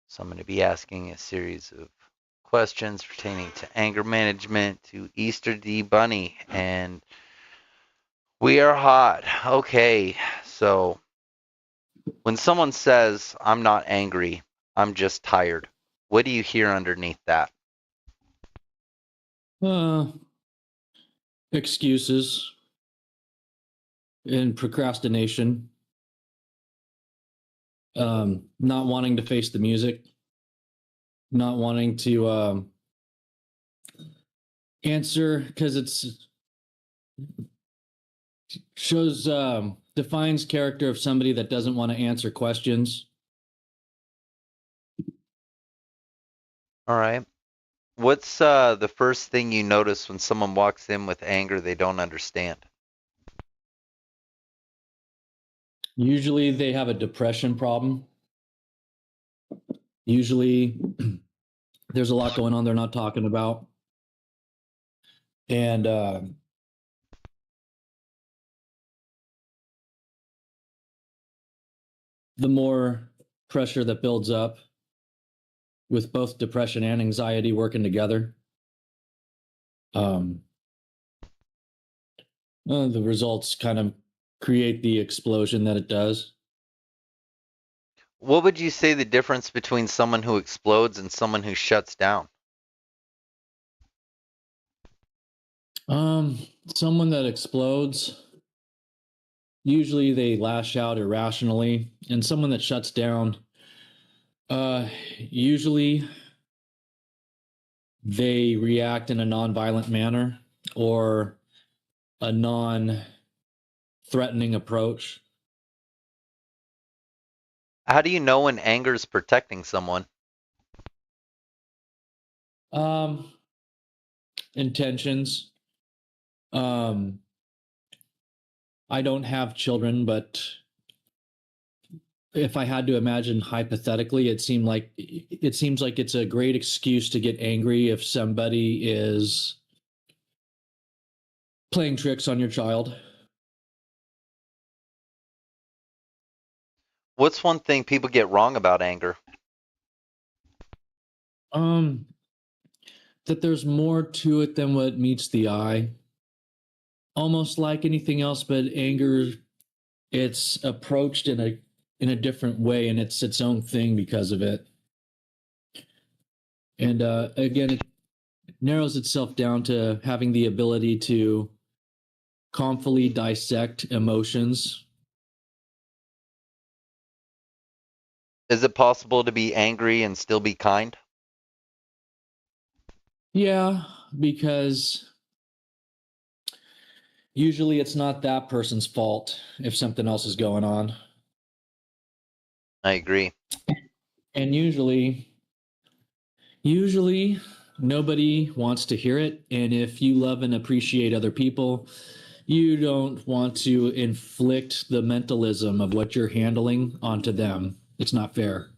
So I'm going to be asking a series of questions pertaining to anger management to Easter D Bunny, and we are hot. Okay, so when someone says, I'm not angry, I'm just tired, what do you hear underneath that? Uh, Excuses and procrastination, not wanting to face the music, not wanting to answer because it's shows defines character of somebody that doesn't want to answer questions. All right. What's the first thing you notice when someone walks in with anger they don't understand? Usually, they have a depression problem. Usually, there's a lot going on they're not talking about, and the more pressure that builds up with both depression and anxiety working together, um, the results kind of create the explosion that it does. What would you say the difference between someone who explodes and someone who shuts down? Um, Someone that explodes, usually they lash out irrationally, and someone that shuts down, usually they react in a non-violent manner or a non-threatening approach. How do you know when anger is protecting someone? Um, Intentions. Um, I don't have children, but if I had to imagine hypothetically, it seems like it's a great excuse to get angry if somebody is playing tricks on your child. What's one thing people get wrong about anger? Um, that there's more to it than what meets the eye. Almost like anything else, but anger, it's approached in a different way, and it's its own thing because of it. And again, it narrows itself down to having the ability to calmly dissect emotions. Is it possible to be angry and still be kind? Yeah, because usually it's not that person's fault if something else is going on. I agree. And usually nobody wants to hear it. And if you love and appreciate other people, you don't want to inflict the mentalism of what you're handling onto them. It's not fair.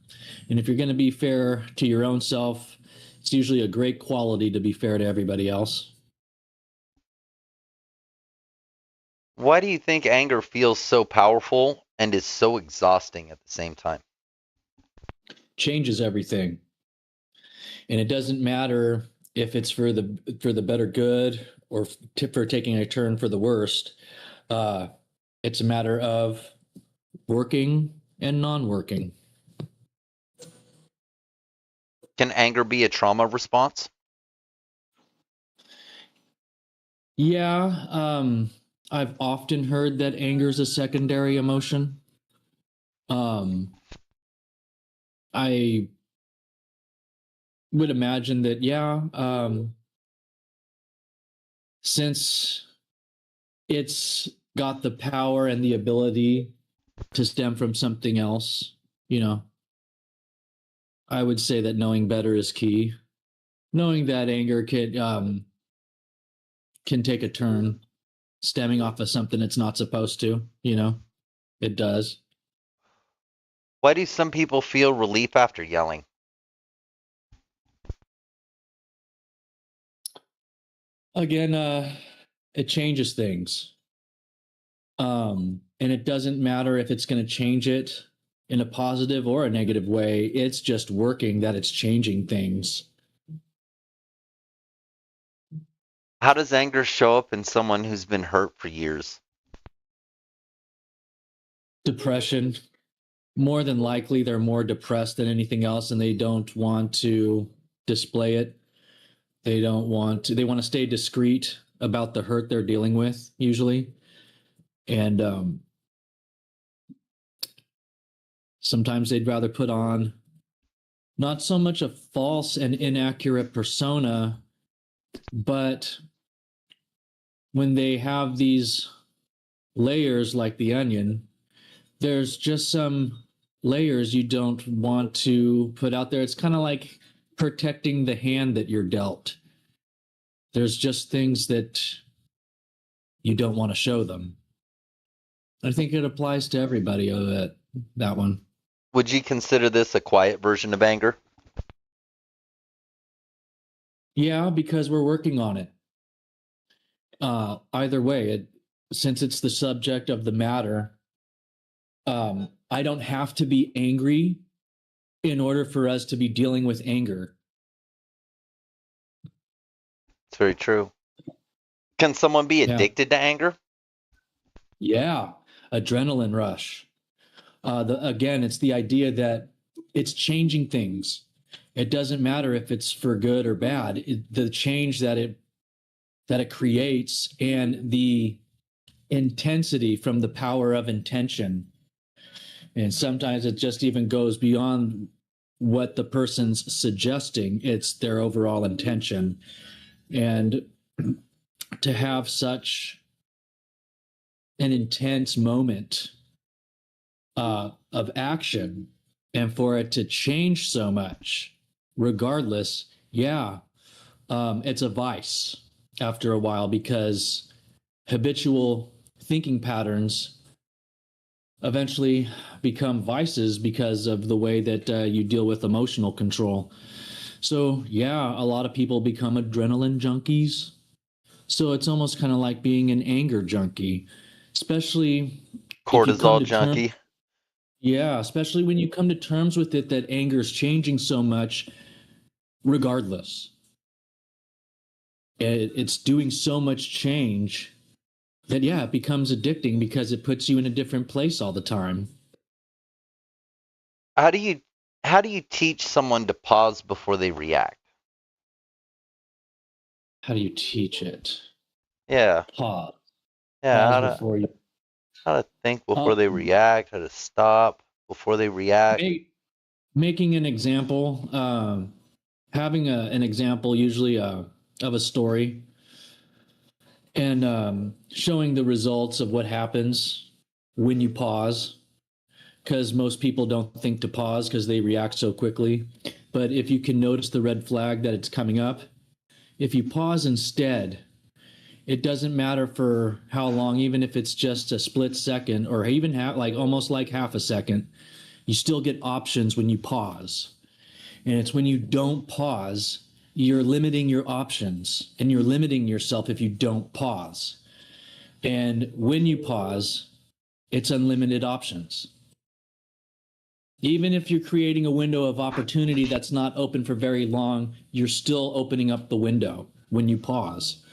And if you're going to be fair to your own self, it's usually a great quality to be fair to everybody else. Why do you think anger feels so powerful and is so exhausting at the same time? Changes everything. And it doesn't matter if it's for the better good or for taking a turn for the worst. Uh, it's a matter of working and non-working. Can anger be a trauma response? Yeah, I've often heard that anger is a secondary emotion. Um, I would imagine that, yeah, since it's got the power and the ability to stem from something else, you know, I would say that knowing better is key. Knowing that anger can take a turn, stemming off of something it's not supposed to. It does. Why do some people feel relief after yelling? Again, it changes things, and it doesn't matter if it's going to change it in a positive or a negative way. It's just working, that it's changing things. How does anger show up in someone who's been hurt for years? Depression. More than likely, they're more depressed than anything else, and they don't want to display it. They want to stay discreet about the hurt they're dealing with, usually. And sometimes they'd rather put on not so much a false and inaccurate persona, but when they have these layers like the onion, there's just some layers you don't want to put out there. It's kind of like protecting the hand that you're dealt. There's just things that you don't want to show them. I think it applies to everybody of it, that one. Would you consider this a quiet version of anger? Yeah, because we're working on it. Either way, since it's the subject of the matter, I don't have to be angry in order for us to be dealing with anger. It's very true. Can someone be Yeah. addicted to anger? Yeah. Adrenaline rush. Again, it's the idea that it's changing things. It doesn't matter if it's for good or bad. The change that it creates and the intensity from the power of intention. And sometimes it just even goes beyond what the person's suggesting. It's their overall intention. And to have such an intense moment of action and for it to change so much, regardless, it's a vice after a while, because habitual thinking patterns eventually become vices because of the way that you deal with emotional control. So, a lot of people become adrenaline junkies. So it's almost kind of like being an anger junkie, especially if you come Cortisol to terms. junkie? Yeah, especially when you come to terms with it that anger is changing so much, regardless. It's doing so much change that, it becomes addicting because it puts you in a different place all the time. How do you teach someone to pause before they react? How do you teach it? Yeah. Pause. Yeah, Pause before you. how to think before Uh, they react, how to stop before they react. making an example, having an example, usually of a story, and showing the results of what happens when you pause, because most people don't think to pause because they react so quickly. But if you can notice the red flag that it's coming up, if you pause instead, it doesn't matter for how long, even if it's just a split second or even almost like half a second, you still get options when you pause. And it's when you don't pause, you're limiting your options and you're limiting yourself if you don't pause. And when you pause, it's unlimited options. Even if you're creating a window of opportunity that's not open for very long, you're still opening up the window when you pause.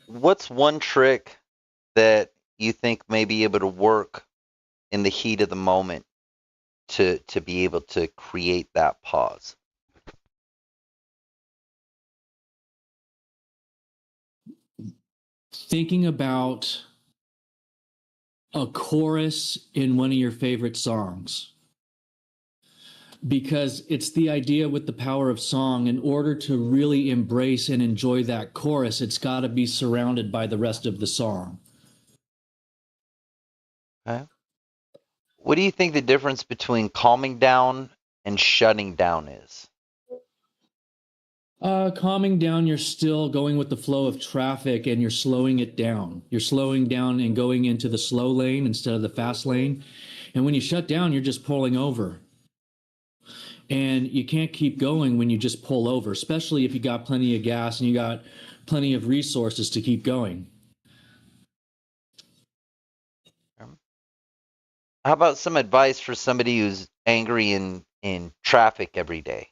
What's one trick that you think may be able to work in the heat of the moment to be able to create that pause? Thinking about a chorus in one of your favorite songs, because it's the idea with the power of song. In order to really embrace and enjoy that chorus, it's got to be surrounded by the rest of the song. Okay. What do you think the difference between calming down and shutting down is? Calming down, you're still going with the flow of traffic and you're slowing it down. You're slowing down and going into the slow lane instead of the fast lane. And when you shut down, you're just pulling over. And you can't keep going when you just pull over, especially if you got plenty of gas and you got plenty of resources to keep going. How about some advice for somebody who's angry in traffic every day?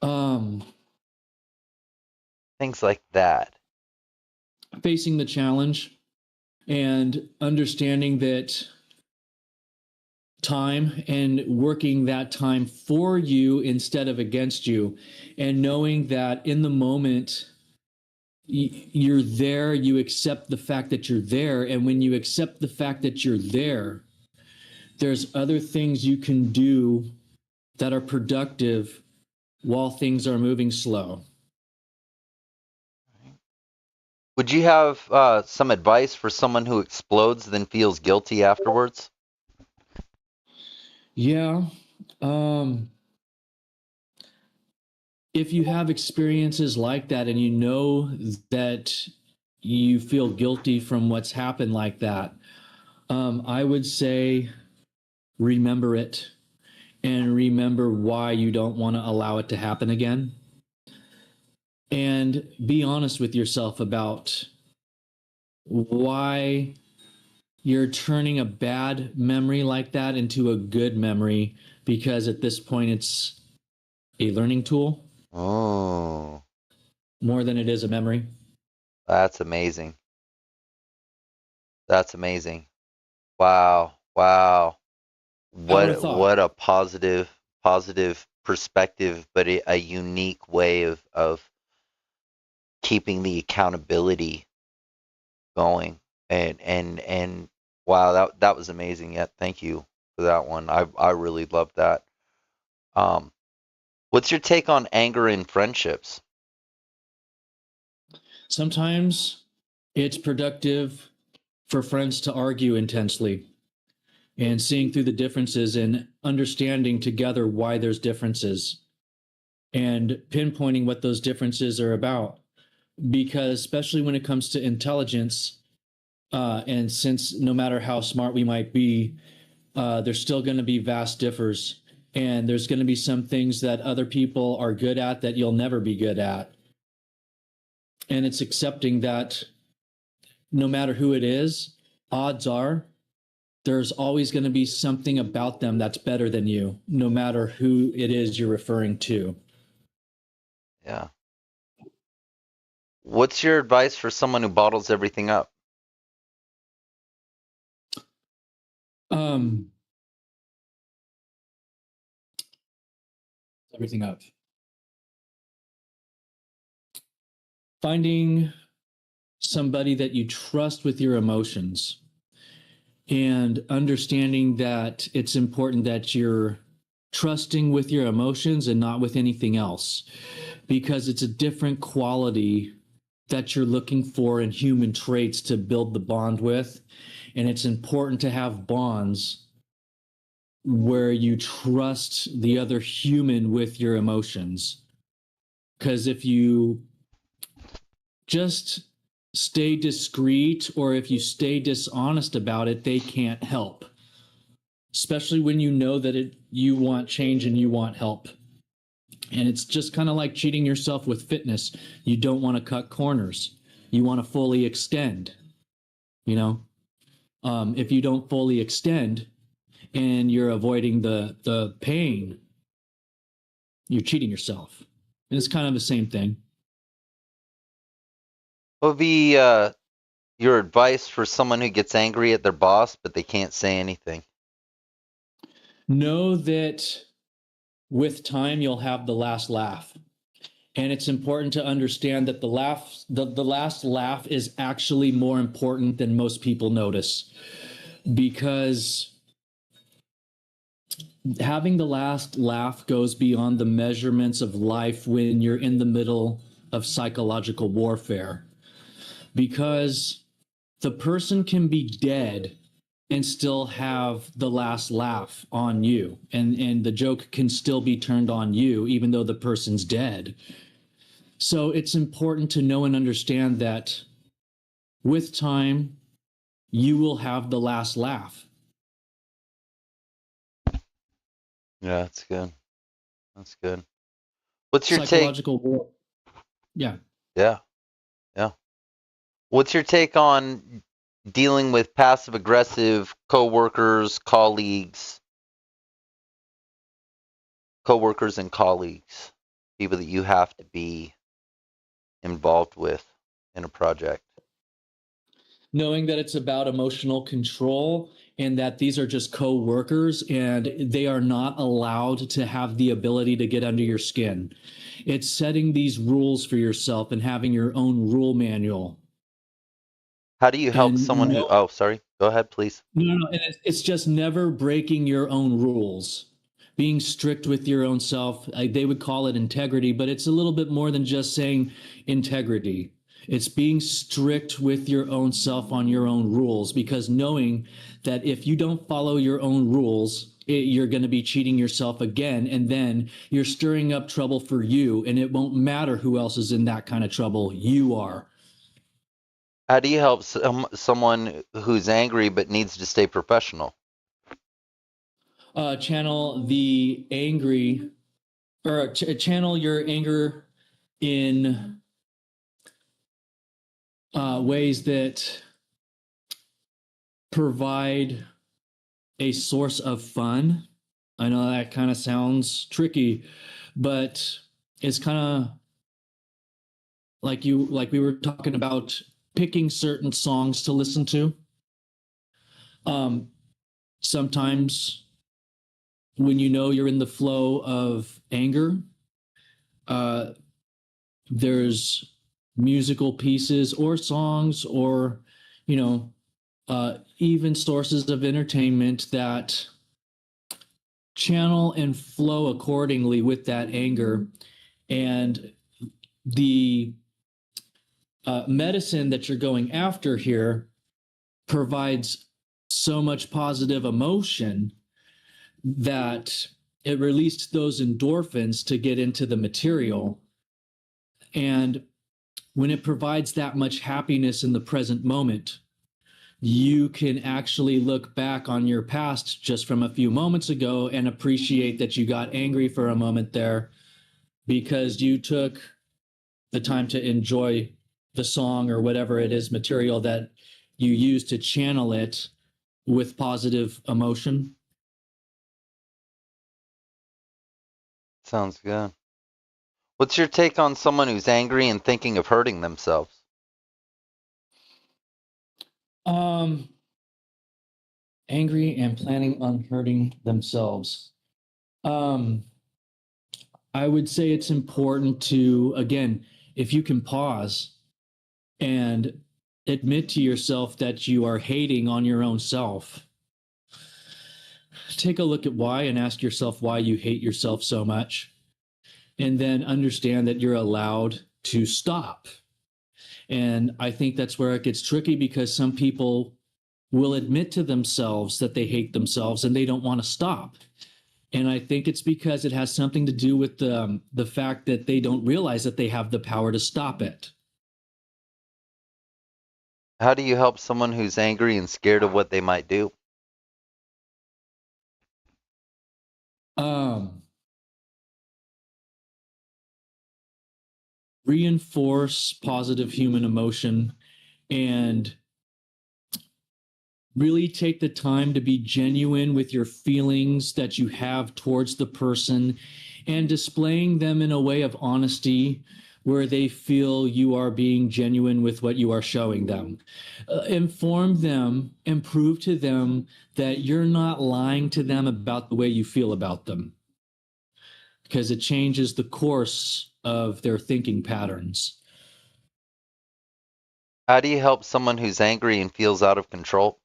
Um, Things like that. Facing the challenge and understanding that time and working that time for you instead of against you, and knowing that in the moment you're there, you accept the fact that you're there, and when you accept the fact that you're there, there's other things you can do that are productive while things are moving slow. Would you have some advice for someone who explodes then feels guilty afterwards? Yeah. um if you have experiences like that and you know that you feel guilty from what's happened like that, I would say remember it and remember why you don't want to allow it to happen again. And be honest with yourself about why you're turning a bad memory like that into a good memory, because at this point it's a learning tool Oh, more than it is a memory. that's amazing. That's amazing. Wow. Wow. Power What thought. what a positive perspective, but a unique way of keeping the accountability going. And wow, that was amazing. Yeah, thank you for that one. I really loved that. Um, what's your take on anger in friendships? Sometimes it's productive for friends to argue intensely and seeing through the differences and understanding together why there's differences and pinpointing what those differences are about. Because, especially when it comes to intelligence, and since no matter how smart we might be, there's still going to be vast differs. And there's going to be some things that other people are good at that you'll never be good at. And it's accepting that no matter who it is, odds are there's always going to be something about them that's better than you, no matter who it is you're referring to. Yeah. What's your advice for someone who bottles everything up? Um, Everything up. Finding somebody that you trust with your emotions and understanding that it's important that you're trusting with your emotions and not with anything else, because it's a different quality that you're looking for in human traits to build the bond with. And it's important to have bonds where you trust the other human with your emotions. Because if you just stay discreet or if you stay dishonest about it, they can't help. Especially when you know that you want change and you want help. And it's just kind of like cheating yourself with fitness. You don't want to cut corners. You want to fully extend, you know? If you don't fully extend and you're avoiding the pain, you're cheating yourself. And it's kind of the same thing. What would be your advice for someone who gets angry at their boss but they can't say anything? Know that with time you'll have the last laugh. And it's important to understand that the last laugh is actually more important than most people notice, because having the last laugh goes beyond the measurements of life when you're in the middle of psychological warfare. Because the person can be dead and still have the last laugh on you, and the joke can still be turned on you even though the person's dead. So it's important to know and understand that with time you will have the last laugh. Yeah, that's good. That's good. What's your take? Psychological war. Yeah. Yeah, yeah. What's your take on dealing with passive aggressive coworkers and colleagues, people that you have to be involved with in a project. Knowing that it's about emotional control and that these are just co-workers and they are not allowed to have the ability to get under your skin. It's setting these rules for yourself and having your own rule manual. How do you help And someone who, no, oh, sorry, go ahead, please. no, and it's just never breaking your own rules. Being strict with your own self. They would call it integrity, but it's a little bit more than just saying integrity. It's being strict with your own self on your own rules, because knowing that if you don't follow your own rules, you're going to be cheating yourself again. And then you're stirring up trouble for you. And it won't matter who else is in that kind of trouble. You are. How do you help someone who's angry but needs to stay professional? Channel the angry, or channel your anger in ways that provide a source of fun. I know that kind of sounds tricky, but it's kind of like we were talking about picking certain songs to listen to. Sometimes when you know you're in the flow of anger, uh, there's musical pieces or songs or you know even sources of entertainment that channel and flow accordingly with that anger. And the medicine that you're going after here provides so much positive emotion that it released those endorphins to get into the material. And when it provides that much happiness in the present moment, you can actually look back on your past just from a few moments ago and appreciate that you got angry for a moment there because you took the time to enjoy the song or whatever it is material that you use to channel it with positive emotion. Sounds good. What's your take on someone who's angry and thinking of hurting themselves? Um, Angry and planning on hurting themselves. Um, I would say it's important to, again, if you can pause and admit to yourself that you are hating on your own self. Take a look at why and ask yourself why you hate yourself so much. And then understand that you're allowed to stop. And I think that's where it gets tricky because some people will admit to themselves that they hate themselves and they don't want to stop. And I think it's because it has something to do with the fact that they don't realize that they have the power to stop it. How do you help someone who's angry and scared of what they might do? Um, Reinforce positive human emotion and really take the time to be genuine with your feelings that you have towards the person and displaying them in a way of honesty where they feel you are being genuine with what you are showing them. Inform them and prove to them that you're not lying to them about the way you feel about them because it changes the course of their thinking patterns. How do you help someone who's angry and feels out of control?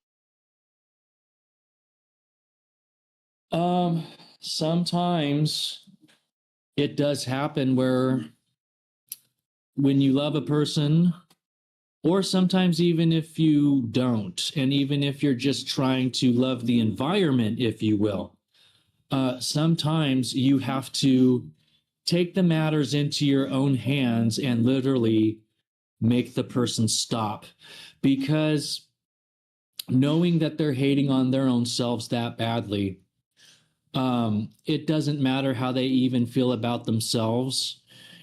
Um, Sometimes it does happen where when you love a person, or sometimes even if you don't, and even if you're just trying to love the environment, if you will, sometimes you have to take the matters into your own hands and literally make the person stop because knowing that they're hating on their own selves that badly, it doesn't matter how they even feel about themselves.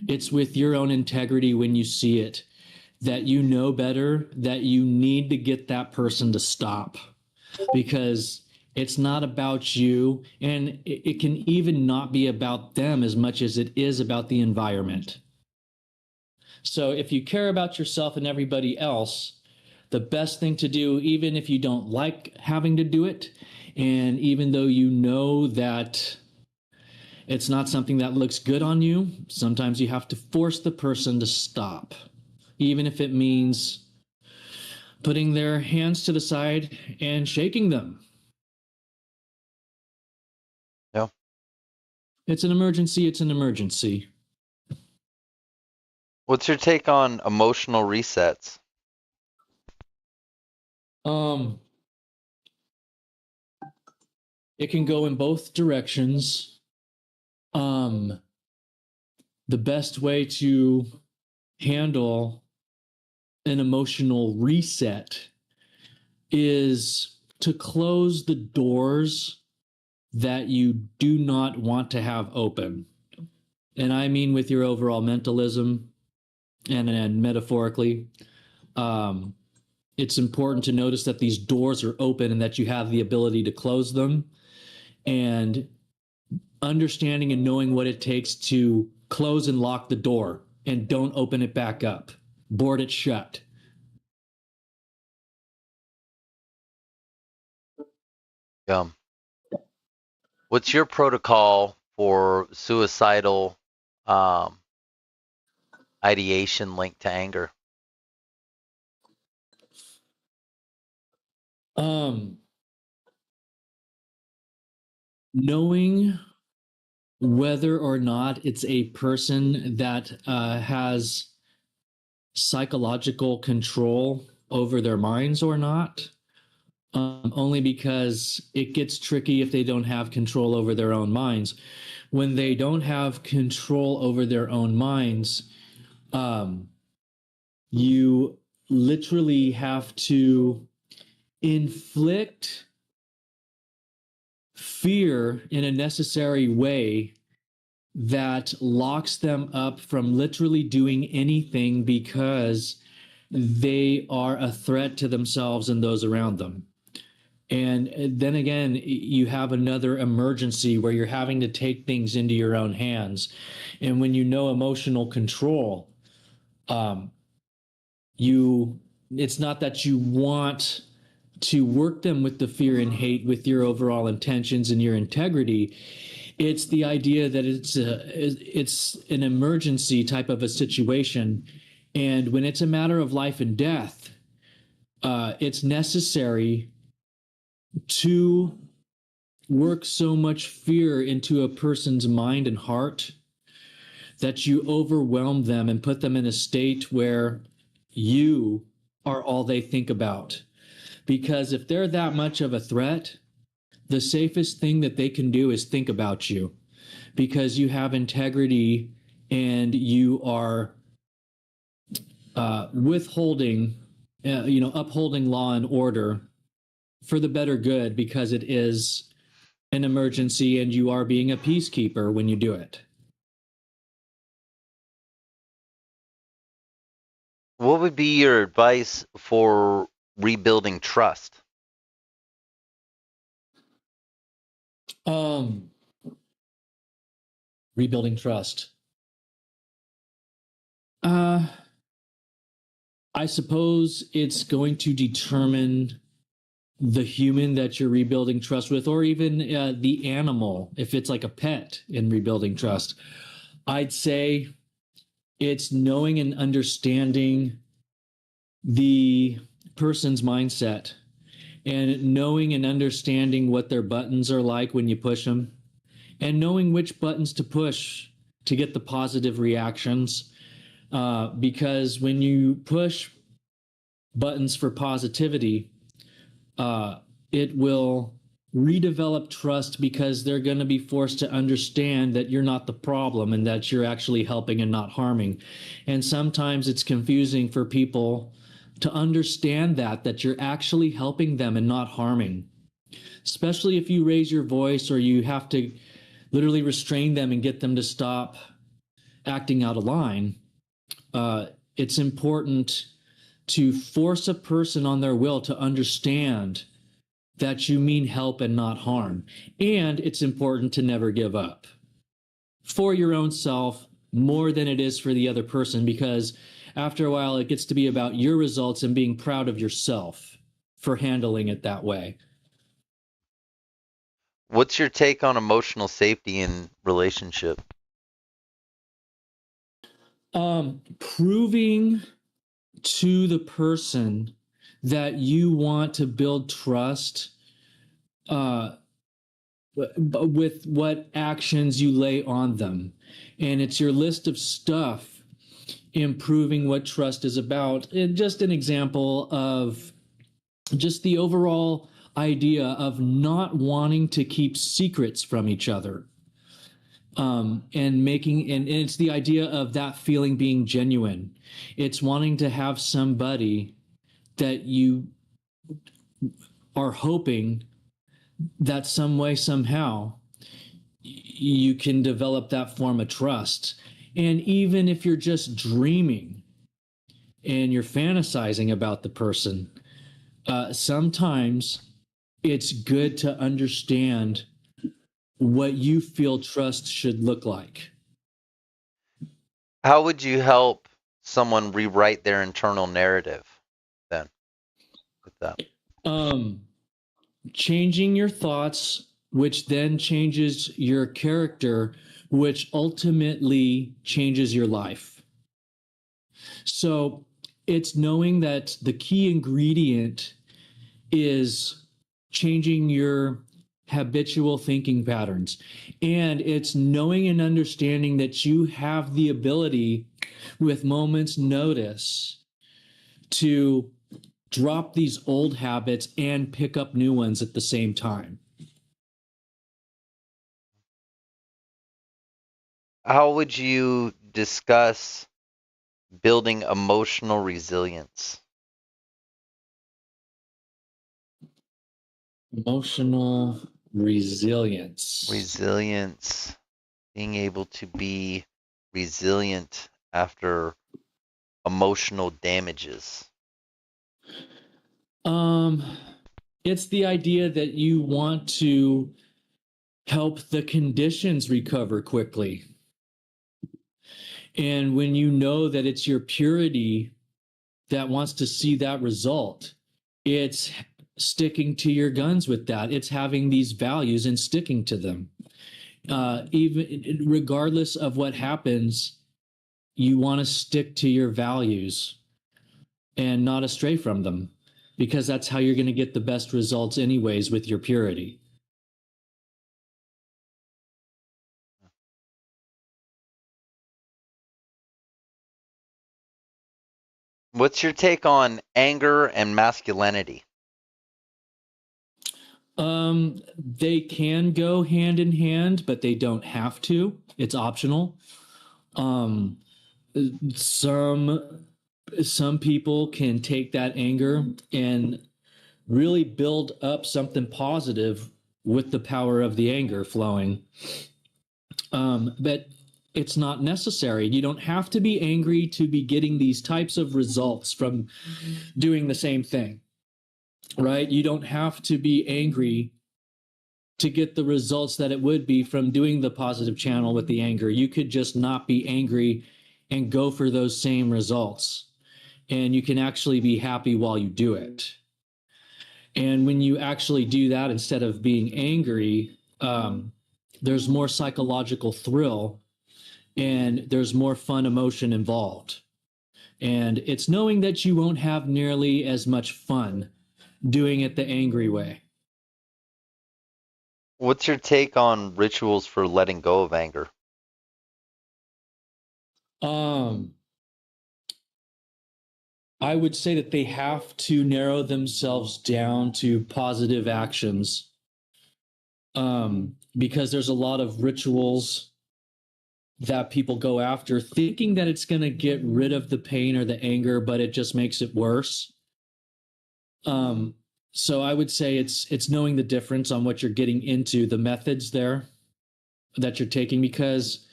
It's with your own integrity when you see it. that you know better, that you need to get that person to stop, because it's not about you, and it can even not be about them as much as it is about the environment. So if you care about yourself and everybody else, the best thing to do, even if you don't like having to do it, and even though you know that it's not something that looks good on you, sometimes you have to force the person to stop, even if it means putting their hands to the side and shaking them. Yeah. It's an emergency. It's an emergency. What's your take on emotional resets? Um, it can go in both directions. Um, the best way to handle an emotional reset is to close the doors that you do not want to have open. And I mean with your overall mentalism and metaphorically. Um, it's important to notice that these doors are open and that you have the ability to close them, and understanding and knowing what it takes to close and lock the door and don't open it back up, board it shut. Yeah. What's your protocol for suicidal um, ideation linked to anger? Um, knowing whether or not it's a person that has psychological control over their minds or not, only because it gets tricky if they don't have control over their own minds. When they don't have control over their own minds, um, you literally have to inflict fear in a necessary way that locks them up from literally doing anything, because they are a threat to themselves and those around them. And then again, you have another emergency where you're having to take things into your own hands. And when you know emotional control, um, you it's not that you want to work them with the fear and hate with your overall intentions and your integrity. It's the idea that it's an emergency type of a situation, and when it's a matter of life and death, it's necessary to work so much fear into a person's mind and heart that you overwhelm them and put them in a state where you are all they think about. Because if they're that much of a threat, the safest thing that they can do is think about you, because you have integrity and you are withholding, upholding law and order for the better good, because it is an emergency and you are being a peacekeeper when you do it. What would be your advice for rebuilding trust? Um, rebuilding trust. Uh, I suppose it's going to determine the human that you're rebuilding trust with, or even the animal, if it's like a pet in rebuilding trust. I'd say it's knowing and understanding the person's mindset, and knowing and understanding what their buttons are like when you push them, and knowing which buttons to push to get the positive reactions. Because when you push buttons for positivity, it will redevelop trust, because they're going to be forced to understand that you're not the problem and that you're actually helping and not harming. And sometimes it's confusing for people to understand that you're actually helping them and not harming, especially if you raise your voice or you have to literally restrain them and get them to stop acting out of line. it's important to force a person on their will to understand that you mean help and not harm. And it's important to never give up for your own self more than it is for the other person, because after a while, it gets to be about your results and being proud of yourself for handling it that way. What's your take on emotional safety in relationship? Proving to the person that you want to build trust uh, with what actions you lay on them. And it's your list of stuff improving what trust is about. And just an example of just the overall idea of not wanting to keep secrets from each other. And making, and it's the idea of that feeling being genuine. It's wanting to have somebody that you are hoping that some way, somehow, you can develop that form of trust. And even if you're just dreaming and you're fantasizing about the person, sometimes it's good to understand what you feel trust should look like. How would you help someone rewrite their internal narrative then with that? Um, Changing your thoughts, which then changes your character, which ultimately changes your life. So it's knowing that the key ingredient is changing your habitual thinking patterns. And it's knowing and understanding that you have the ability, with moments' notice, to drop these old habits and pick up new ones at the same time. How would you discuss building emotional resilience? Emotional resilience. Resilience, being able to be resilient after emotional damages. Um, it's the idea that you want to help the conditions recover quickly. And when you know that it's your purity that wants to see that result, it's sticking to your guns with that. It's having these values and sticking to them. Even regardless of what happens, you want to stick to your values and not astray from them, because that's how you're going to get the best results, anyways, with your purity. What's your take on anger and masculinity? They can go hand in hand, but they don't have to. It's optional. Um, some some people can take that anger and really build up something positive with the power of the anger flowing. But it's not necessary. You don't have to be angry to be getting these types of results from doing the same thing, right? You don't have to be angry to get the results that it would be from doing the positive channel with the anger. You could just not be angry and go for those same results. And you can actually be happy while you do it. And when you actually do that instead of being angry, there's more psychological thrill and there's more fun emotion involved. And it's knowing that you won't have nearly as much fun doing it the angry way. What's your take on rituals for letting go of anger? Um, I would say that they have to narrow themselves down to positive actions, because there's a lot of rituals that people go after thinking that it's going to get rid of the pain or the anger, but it just makes it worse. Um, so I would say it's knowing the difference on what you're getting into, the methods there that you're taking, because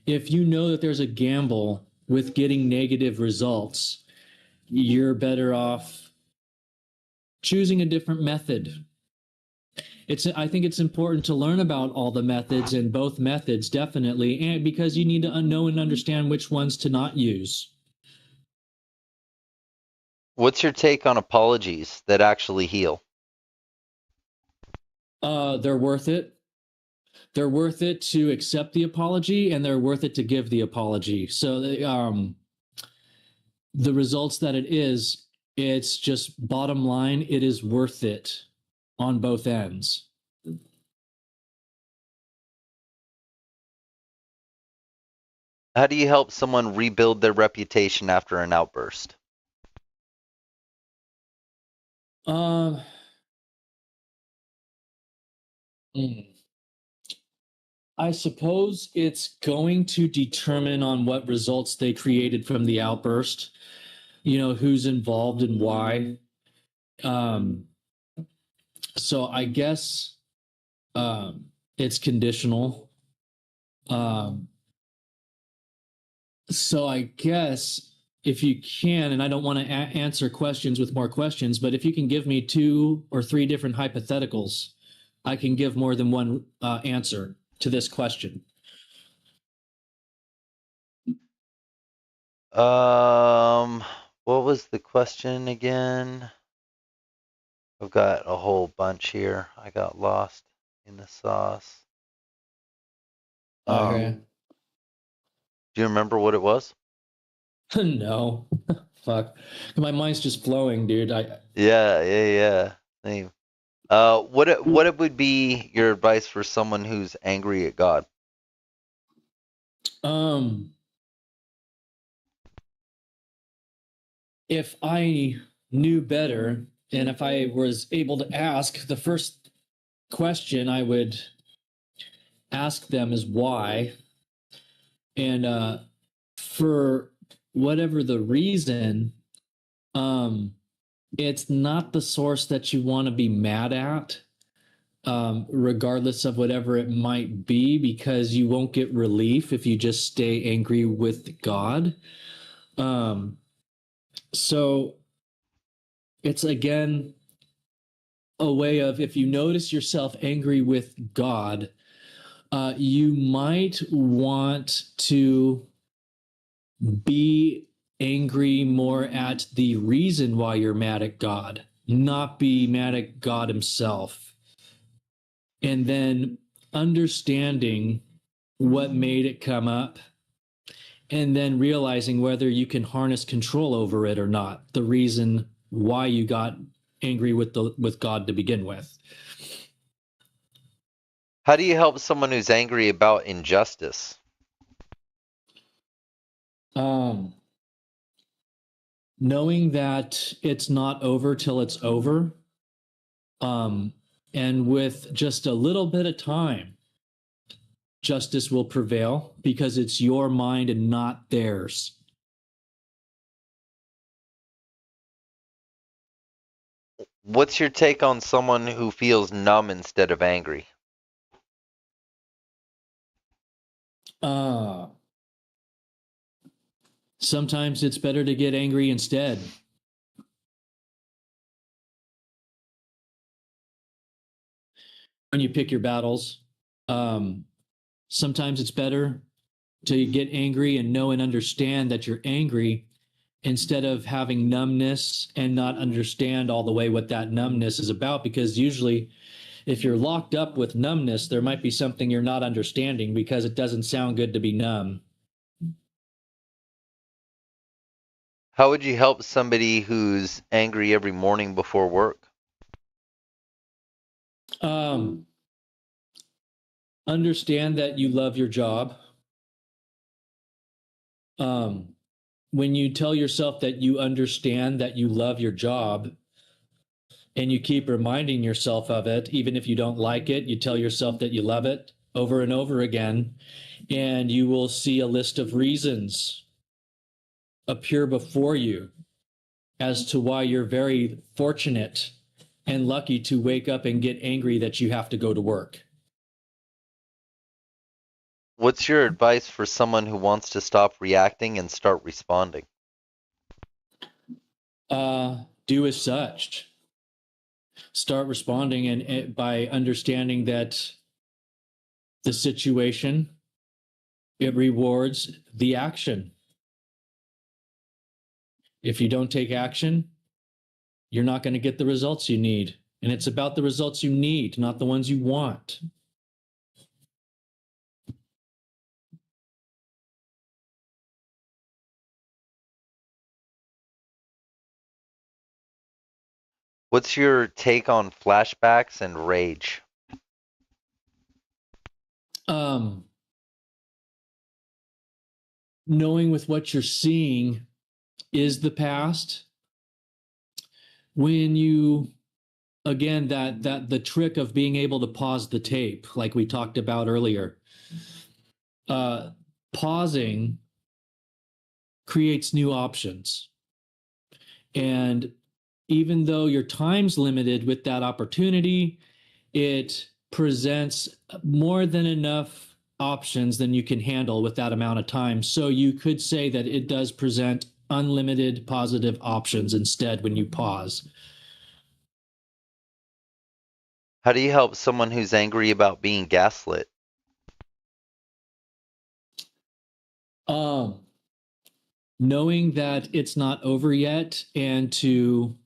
if you know that there's a gamble with getting negative results, you're better off choosing a different method. I think it's important to learn about all the methods, and both methods definitely, and because you need to know and understand which ones to not use. What's your take on apologies that actually heal? They're worth it. They're worth it to accept the apology, and they're worth it to give the apology. So the results that it is, it's just bottom line, it is worth it on both ends. How do you help someone rebuild their reputation after an outburst? Uh, mm, I suppose it's going to determine on what results they created from the outburst, who's involved and why. Um, so I guess it's conditional. Um, so I guess if you can, and I don't want to answer questions with more questions, but if you can give me 2 or 3 different hypotheticals, I can give more than one answer to this question. Um, what was the question again? I've got a whole bunch here. I got lost in the sauce. Okay. Do you remember what it was? No. Fuck. My mind's just flowing, dude. Yeah. Same. What would be your advice for someone who's angry at God? um if I knew better, and if I was able to ask, the first question I would ask them is why. And for whatever the reason, um it's not the source that you want to be mad at, regardless of whatever it might be, because you won't get relief if you just stay angry with God. Um, so it's again a way of, if you notice yourself angry with God, you might want to be angry more at the reason why you're mad at God, not be mad at God himself. And then understanding what made it come up, and then realizing whether you can harness control over it or not, the reason why you got angry with God to begin with. How do you help someone who's angry about injustice? um Knowing that it's not over till it's over, um and with just a little bit of time, justice will prevail because it's your mind and not theirs. What's your take on someone who feels numb instead of angry? uh Sometimes it's better to get angry instead. When you pick your battles, um sometimes it's better to get angry and know and understand that you're angry, instead of having numbness and not understand all the way what that numbness is about. Because usually, if you're locked up with numbness, there might be something you're not understanding, because it doesn't sound good to be numb. How would you help somebody who's angry every morning before work? Um, Understand that you love your job. Um, when you tell yourself that you understand that you love your job, and you keep reminding yourself of it, even if you don't like it, you tell yourself that you love it over and over again, and you will see a list of reasons appear before you as to why you're very fortunate and lucky to wake up and get angry that you have to go to work. What's your advice for someone who wants to stop reacting and start responding? Do as such. Start responding and by understanding that the situation, it rewards the action. If you don't take action, you're not going to get the results you need. And it's about the results you need, not the ones you want. What's your take on flashbacks and rage? Um, Knowing with what you're seeing is the past. When you, again, that the trick of being able to pause the tape, like we talked about earlier, uh, pausing creates new options. And even though your time's limited with that opportunity, it presents more than enough options than you can handle with that amount of time. So you could say that it does present unlimited positive options instead when you pause. How do you help someone who's angry about being gaslit? Um, Knowing that it's not over yet and to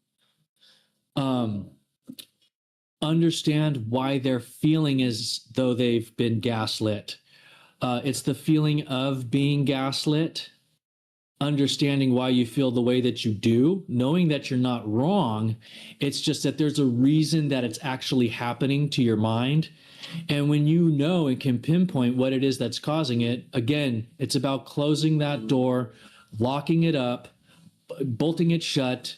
um, understand why they're feeling as though they've been gaslit. It's the feeling of being gaslit, understanding why you feel the way that you do, knowing that you're not wrong. It's just that there's a reason that it's actually happening to your mind. And when you know and can pinpoint what it is that's causing it, again, it's about closing that door, locking it up, bolting it shut,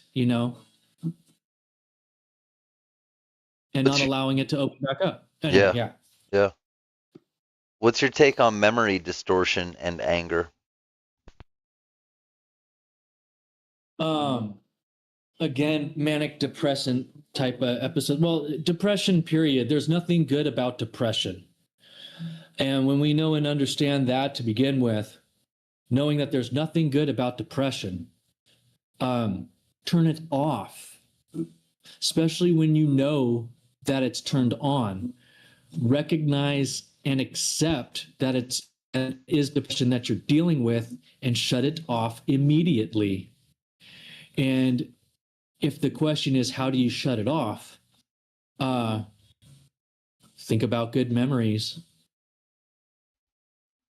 and not What's your, allowing it to open back up. Anyway, yeah, yeah. yeah. What's your take on memory distortion and anger? Um, Again, manic depressant type of episode. Well, depression, period. There's nothing good about depression. And when we know and understand that to begin with, knowing that there's nothing good about depression, um, turn it off, especially when you know that it's turned on. Recognize and accept that it is depression that you're dealing with and shut it off immediately. And if the question is, how do you shut it off? Uh, think about good memories.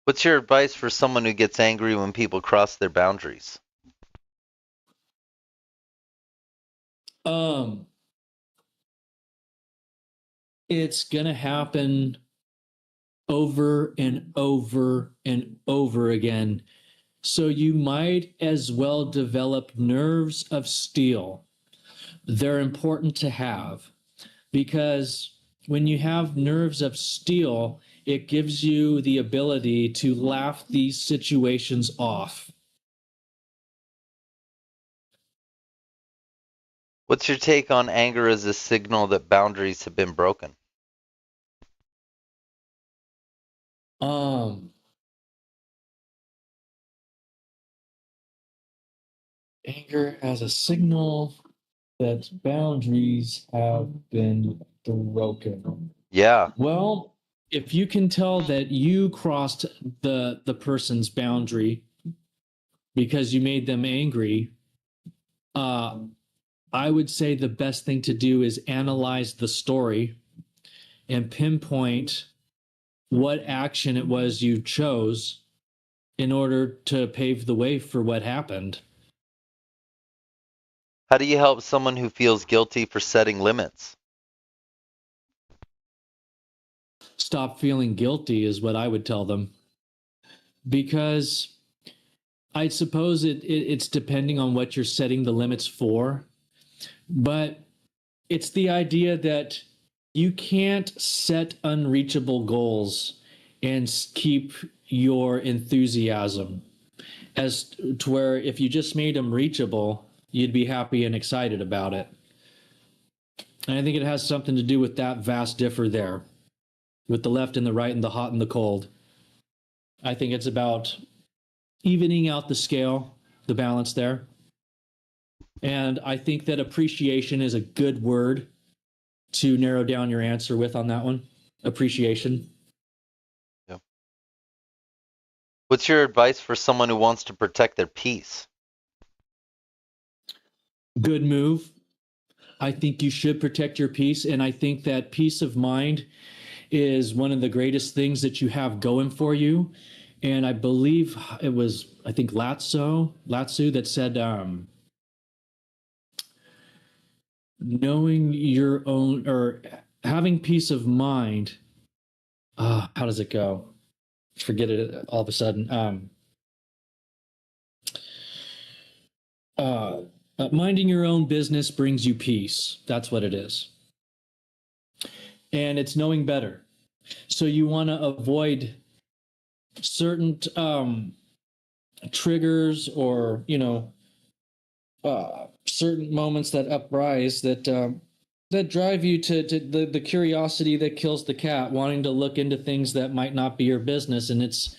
What's your advice for someone who gets angry when people cross their boundaries? Um, it's gonna happen over and over and over again. So you might as well develop nerves of steel. They're important to have because when you have nerves of steel, it gives you the ability to laugh these situations off. What's your take on anger as a signal that boundaries have been broken? Um, Anger as a signal that boundaries have been broken. Yeah. Well, if you can tell that you crossed the person's boundary because you made them angry, uh, I would say the best thing to do is analyze the story and pinpoint what action it was you chose in order to pave the way for what happened. How do you help someone who feels guilty for setting limits? Stop feeling guilty is what I would tell them, because I suppose it's depending on what you're setting the limits for, but it's the idea that you can't set unreachable goals and keep your enthusiasm as to where if you just made them reachable, you'd be happy and excited about it. And I think it has something to do with that vast differ there, with the left and the right and the hot and the cold. I think it's about evening out the scale, the balance there. And I think that appreciation is a good word to narrow down your answer with on that one. Appreciation. Yeah. What's your advice for someone who wants to protect their peace? Good move. I think you should protect your peace. And I think that peace of mind is one of the greatest things that you have going for you. And I believe it was, I think Latsu that said, knowing your own or having peace of mind. How does it go? Forget it all of a sudden. Uh, Minding your own business brings you peace. That's what it is. And it's knowing better. So you want to avoid certain triggers or, certain moments that uprise that drive you to the curiosity that kills the cat, wanting to look into things that might not be your business. And it's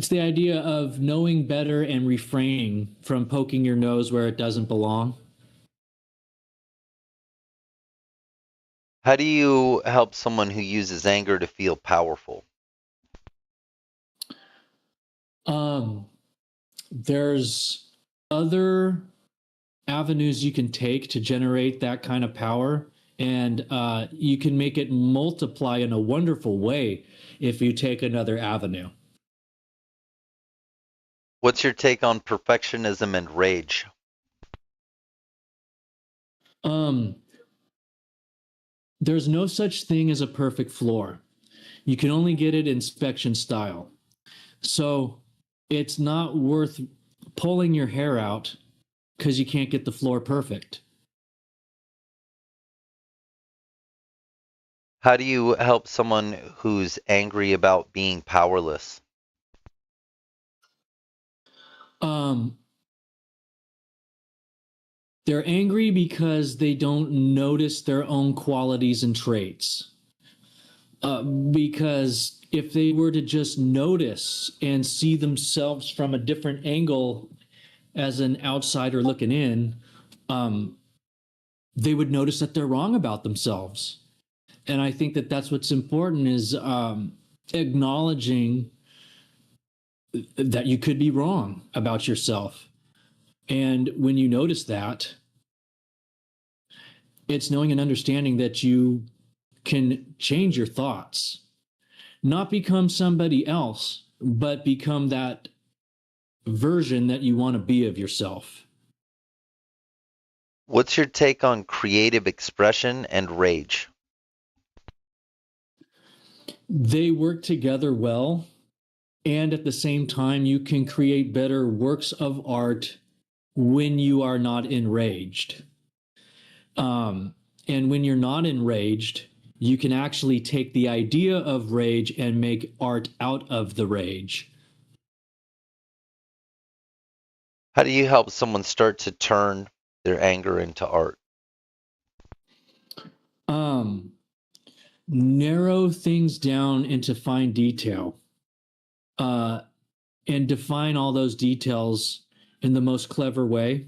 the idea of knowing better and refraining from poking your nose where it doesn't belong. How do you help someone who uses anger to feel powerful? Um, there's other avenues you can take to generate that kind of power, and you can make it multiply in a wonderful way if you take another avenue. What's your take on perfectionism and rage? Um, there's no such thing as a perfect floor. You can only get it inspection style. So it's not worth pulling your hair out because you can't get the floor perfect. How do you help someone who's angry about being powerless? Um, they're angry because they don't notice their own qualities and traits. Because if they were to just notice and see themselves from a different angle as an outsider looking in, um, they would notice that they're wrong about themselves. And I think that that's what's important is acknowledging that you could be wrong about yourself. And when you notice that, it's knowing and understanding that you can change your thoughts, not become somebody else, but become that version that you want to be of yourself. What's your take on creative expression and rage? They work together well. And at the same time, you can create better works of art when you are not enraged. And when you're not enraged, you can actually take the idea of rage and make art out of the rage. How do you help someone start to turn their anger into art? Um, Narrow things down into fine detail uh, and define all those details in the most clever way.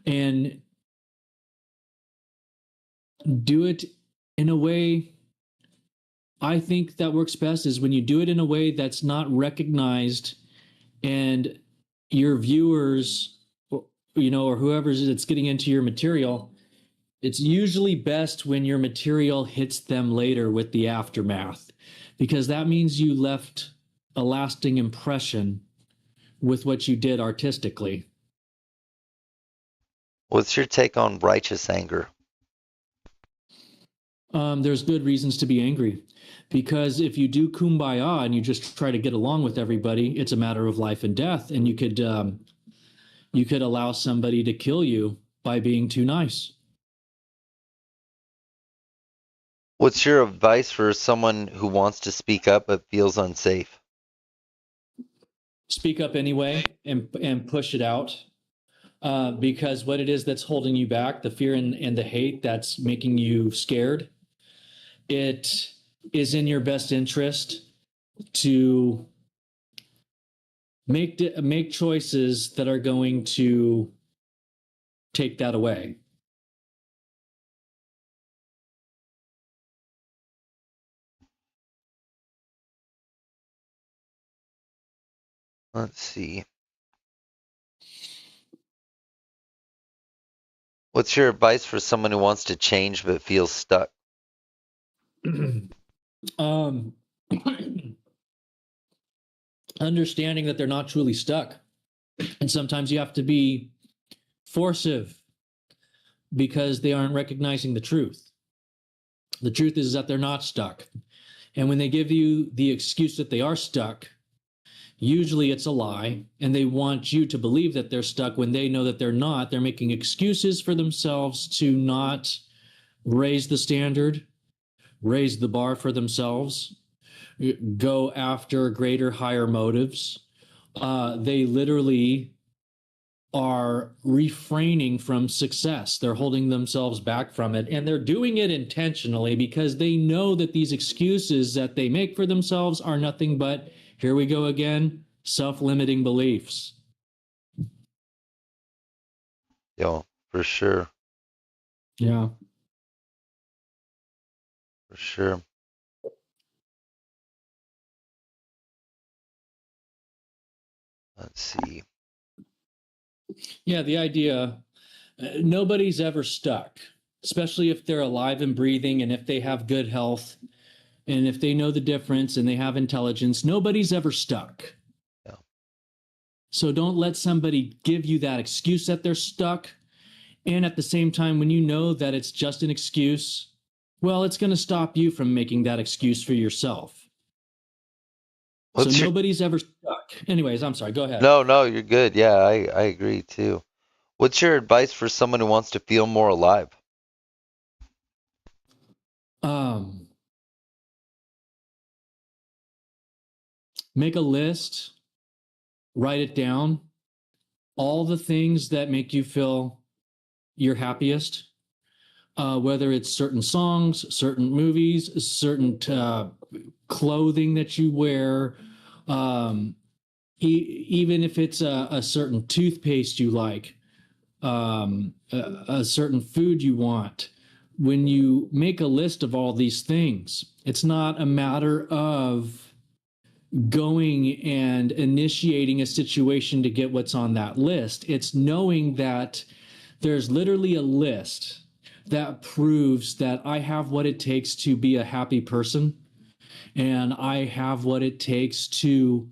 And do it in a way I think that works best is when you do it in a way that's not recognized and your viewers, or whoever's that's getting into your material, it's usually best when your material hits them later with the aftermath, because that means you left a lasting impression with what you did artistically. What's your take on righteous anger? There's good reasons to be angry because if you do kumbaya and you just try to get along with everybody, it's a matter of life and death, and you could allow somebody to kill you by being too nice. What's your advice for someone who wants to speak up but feels unsafe? Speak up anyway and push it out. Because what it is that's holding you back, the fear and the hate that's making you scared, it is in your best interest to Make choices that are going to take that away. Let's see. What's your advice for someone who wants to change but feels stuck? um, Understanding that they're not truly stuck. And sometimes you have to be forcive because they aren't recognizing the truth. The truth is that they're not stuck. And when they give you the excuse that they are stuck, usually it's a lie. And they want you to believe that they're stuck when they know that they're not. They're making excuses for themselves to not raise the standard, raise the bar for themselves, go after greater, higher motives. They literally are refraining from success. They're holding themselves back from it. And they're doing it intentionally because they know that these excuses that they make for themselves are nothing but, here we go again, self-limiting beliefs. Yo, for sure. Yeah. For sure. Let's see. Yeah, the idea nobody's ever stuck, especially if they're alive and breathing and if they have good health and if they know the difference and they have intelligence. Nobody's ever stuck. Yeah. So don't let somebody give you that excuse that they're stuck. And at the same time, when you know that it's just an excuse, well, it's going to stop you from making that excuse for yourself. So What's your nobody's ever stuck. Anyways, I'm sorry. Go ahead. No, you're good. Yeah, I agree too. What's your advice for someone who wants to feel more alive? Um, Make a list, write it down, all the things that make you feel your happiest, whether it's certain songs, certain movies, certain clothing that you wear, um, even if it's a certain toothpaste you like, a certain food you want. When you make a list of all these things, it's not a matter of going and initiating a situation to get what's on that list. It's knowing that there's literally a list that proves that I have what it takes to be a happy person and I have what it takes to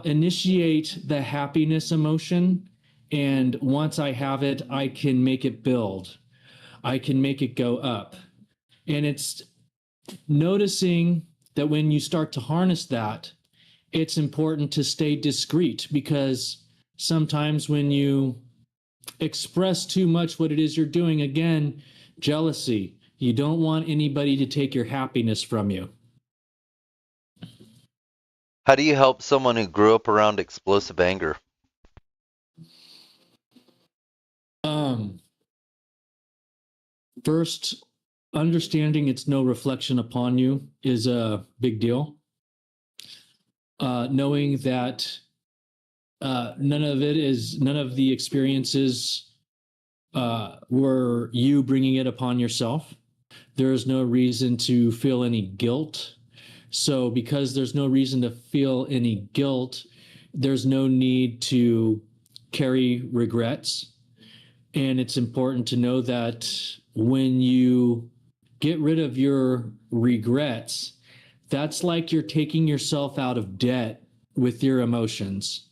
initiate the happiness emotion. And once I have it, I can make it build. I can make it go up. And it's noticing that when you start to harness that, it's important to stay discreet because sometimes when you express too much what it is you're doing, again, jealousy, you don't want anybody to take your happiness from you. How do you help someone who grew up around explosive anger? Um, First, understanding it's no reflection upon you is a big deal. Knowing that none of the experiences were you bringing it upon yourself. There is no reason to feel any guilt. So, because there's no reason to feel any guilt, there's no need to carry regrets. And it's important to know that when you get rid of your regrets, that's like you're taking yourself out of debt with your emotions.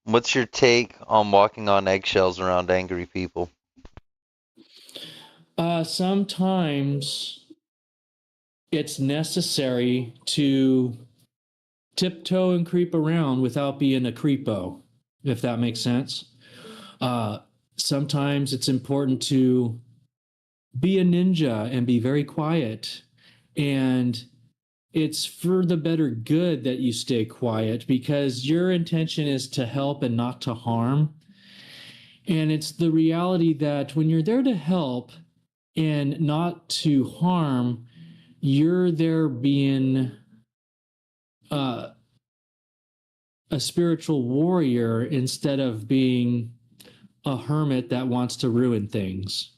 What's your take on walking on eggshells around angry people? Sometimes it's necessary to tiptoe and creep around without being a creepo, if that makes sense. Uh, Sometimes it's important to be a ninja and be very quiet. And it's for the better good that you stay quiet because your intention is to help and not to harm. And it's the reality that when you're there to help and not to harm, you're there being uh, a spiritual warrior instead of being a hermit that wants to ruin things.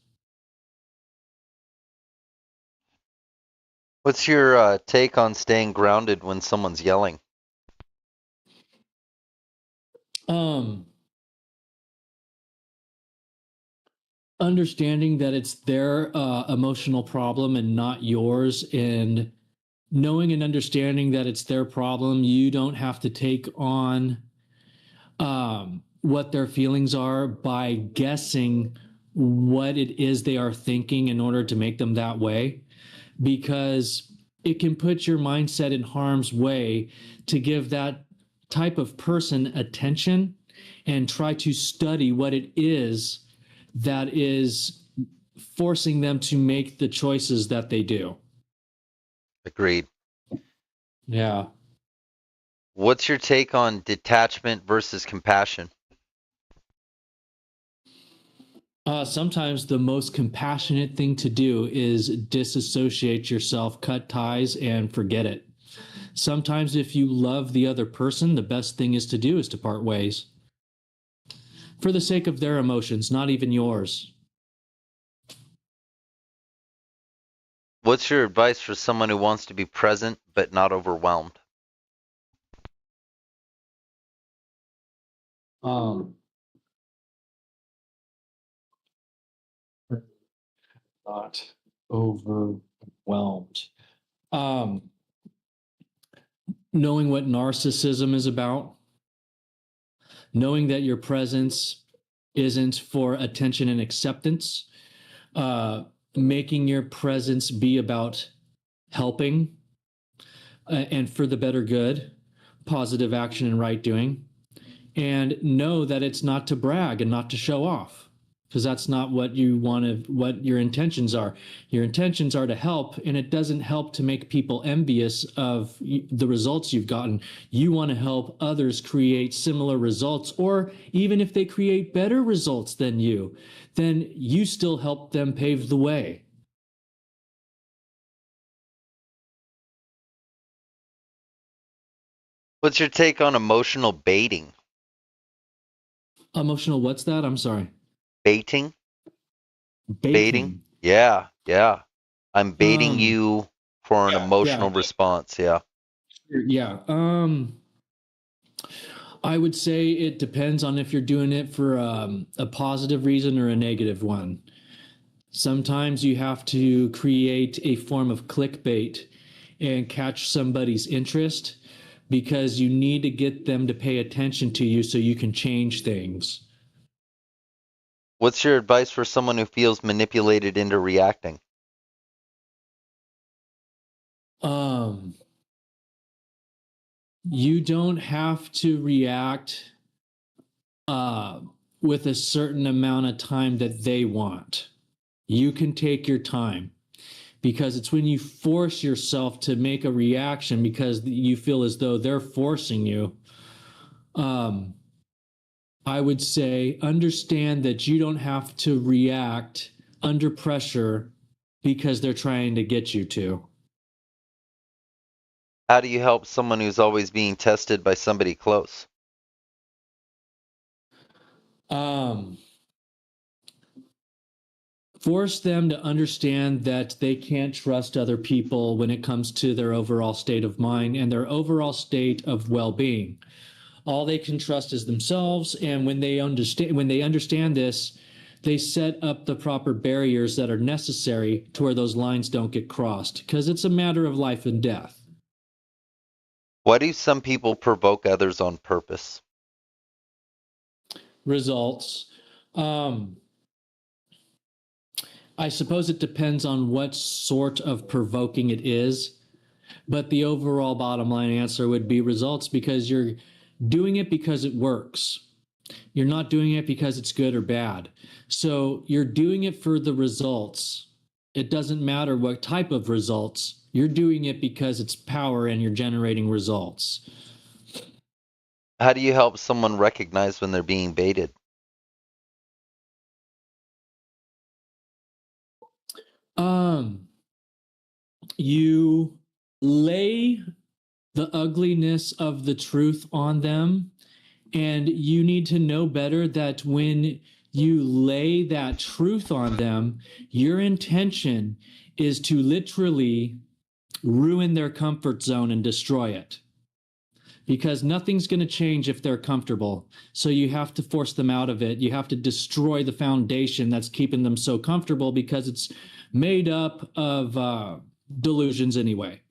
What's your take on staying grounded when someone's yelling? Um, Understanding that it's their emotional problem and not yours, and knowing and understanding that it's their problem, you don't have to take on what their feelings are by guessing what it is they are thinking in order to make them that way, because it can put your mindset in harm's way to give that type of person attention and try to study what it is that is forcing them to make the choices that they do. Agreed. Yeah. What's your take on detachment versus compassion? Sometimes the most compassionate thing to do is disassociate yourself, cut ties, and forget it. Sometimes, if you love the other person, the best thing is to do is to part ways for the sake of their emotions, not even yours. What's your advice for someone who wants to be present but not overwhelmed? Um, Not overwhelmed. Um, Knowing what narcissism is about, knowing that your presence isn't for attention and acceptance, uh, making your presence be about helping and for the better good, positive action and right doing, and know that it's not to brag and not to show off, because that's not what you want to, what your intentions are. Your intentions are to help, and it doesn't help to make people envious of the results you've gotten. You want to help others create similar results, or even if they create better results than you, then you still help them pave the way. What's your take on emotional baiting? Emotional, what's that? I'm sorry. Baiting? Baiting? Baiting. Yeah, yeah. I'm baiting Um, you for an yeah, emotional response. Yeah. yeah. I would say it depends on if you're doing it for a positive reason or a negative one. Sometimes you have to create a form of clickbait and catch somebody's interest because you need to get them to pay attention to you so you can change things. What's your advice for someone who feels manipulated into reacting? Um, you don't have to react uh, with a certain amount of time that they want. You can take your time, because it's when you force yourself to make a reaction because you feel as though they're forcing you. um, I would say understand that you don't have to react under pressure because they're trying to get you to. How do you help someone who's always being tested by somebody close? um, Force them to understand that they can't trust other people when it comes to their overall state of mind and their overall state of well-being. All they can trust is themselves, and when they understand this, they set up the proper barriers that are necessary to where those lines don't get crossed, because it's a matter of life and death. Why do some people provoke others on purpose? Results. um, I suppose it depends on what sort of provoking it is, but the overall bottom line answer would be results, because you're doing it because it works. You're not doing it because it's good or bad. So you're doing it for the results. It doesn't matter what type of results. You're doing it because it's power and you're generating results. How do you help someone recognize when they're being baited? You lay the ugliness of the truth on them. And you need to know better that when you lay that truth on them, your intention is to literally ruin their comfort zone and destroy it. Because nothing's going to change if they're comfortable. So you have to force them out of it. You have to destroy the foundation that's keeping them so comfortable because it's made up of delusions anyway.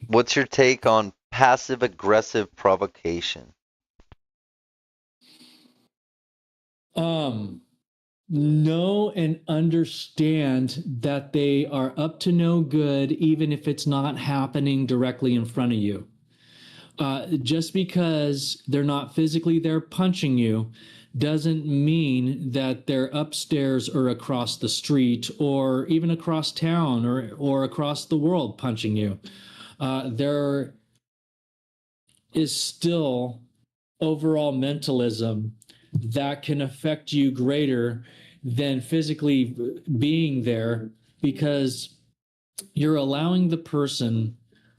What's your take on passive aggressive provocation? Know and understand that they are up to no good, even if it's not happening directly in front of you. Just because they're not physically there punching you doesn't mean that they're upstairs or across the street or even across town or across the world punching you. There is still overall mentalism that can affect you greater than physically being there because you're allowing the person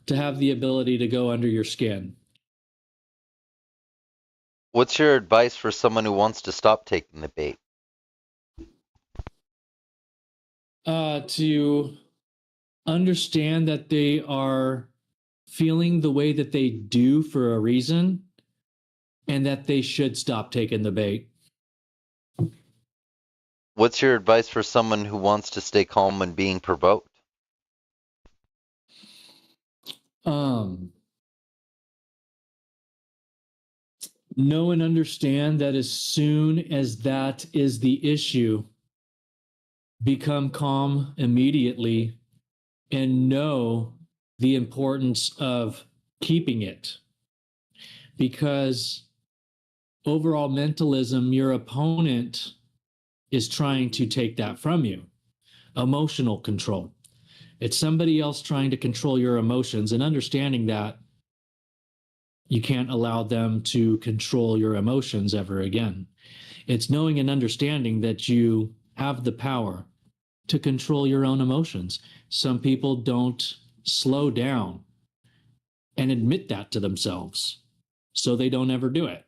to have the ability to go under your skin. What's your advice for someone who wants to stop taking the bait? To understand that they are feeling the way that they do for a reason and that they should stop taking the bait. What's your advice for someone who wants to stay calm when being provoked? Um, know and understand that as soon as that is the issue, become calm immediately and know the importance of keeping it. Because overall mentalism, your opponent is trying to take that from you. Emotional control. It's somebody else trying to control your emotions, and understanding that you can't allow them to control your emotions ever again. It's knowing and understanding that you have the power to control your own emotions. Some people don't slow down and admit that to themselves, so they don't ever do it.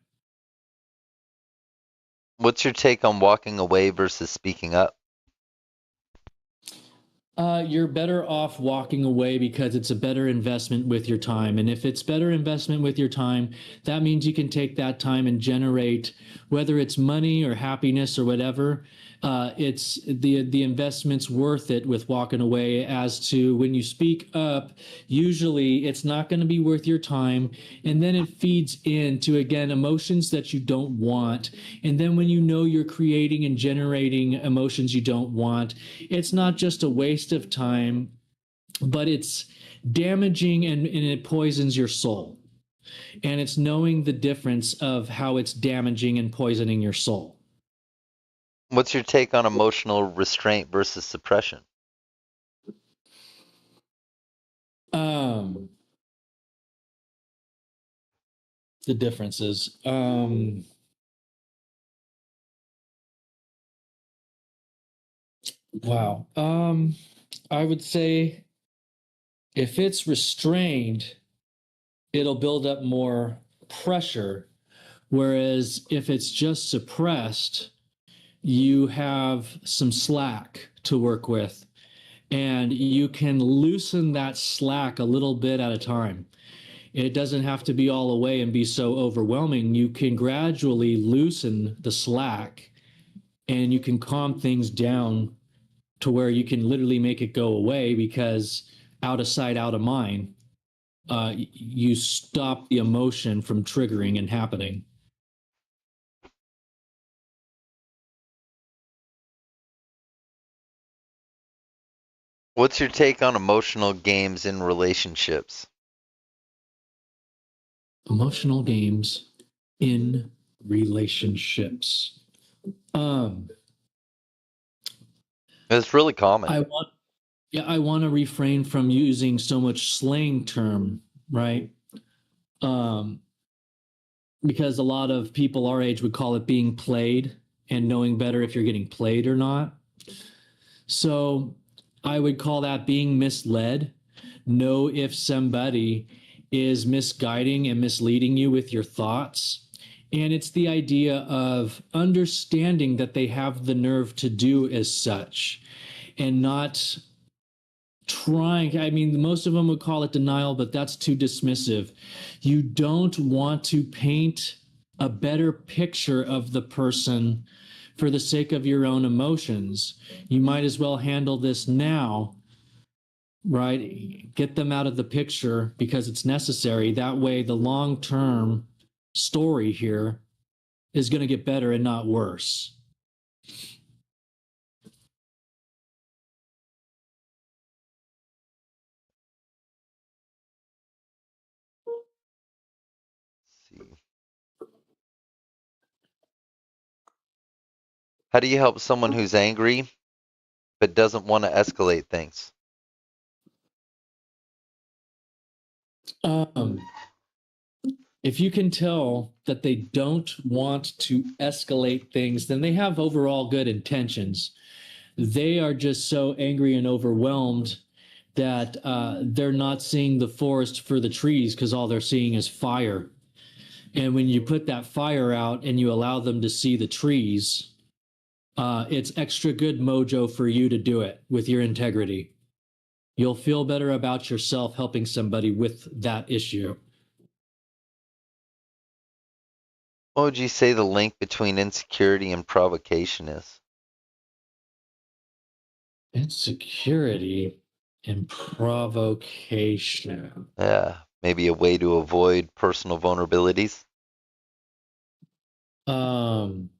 What's your take on walking away versus speaking up? You're better off walking away because it's a better investment with your time. And if it's better investment with your time, that means you can take that time and generate, whether it's money or happiness or whatever. It's the investment's worth it with walking away. As to when you speak up, usually it's not going to be worth your time, and then it feeds into again emotions that you don't want. And then when you know you're creating and generating emotions you don't want, it's not just a waste of time, but it's damaging and it poisons your soul. And it's knowing the difference of how it's damaging and poisoning your soul. What's your take on emotional restraint versus suppression? Um, the differences. Wow. I would say if it's restrained, it'll build up more pressure. Whereas if it's just suppressed, you have some slack to work with, and you can loosen that slack a little bit at a time. It doesn't have to be all away and be so overwhelming. You can gradually loosen the slack and you can calm things down to where you can literally make it go away because out of sight, out of mind, you stop the emotion from triggering and happening. What's your take on emotional games in relationships? Emotional games in relationships. Um, It's really common. I want, yeah, I want to refrain from using so much slang term, right? Um, because a lot of people our age would call it being played and knowing better if you're getting played or not. So I would call that being misled, know if somebody is misguiding and misleading you with your thoughts. And it's the idea of understanding that they have the nerve to do as such and not trying. I mean, most of them would call it denial, but that's too dismissive. You don't want to paint a better picture of the person for the sake of your own emotions. You might as well handle this now, right? Get them out of the picture because it's necessary. That way, the long term story here is going to get better and not worse. Let's see. How do you help someone who's angry but doesn't want to escalate things? Um, if you can tell that they don't want to escalate things, then they have overall good intentions. They are just so angry and overwhelmed that they're not seeing the forest for the trees because all they're seeing is fire. And when you put that fire out and you allow them to see the trees, it's extra good mojo for you to do it with your integrity. You'll feel better about yourself helping somebody with that issue. What would you say the link between insecurity and provocation is? Insecurity and provocation. Yeah, maybe a way to avoid personal vulnerabilities. Um,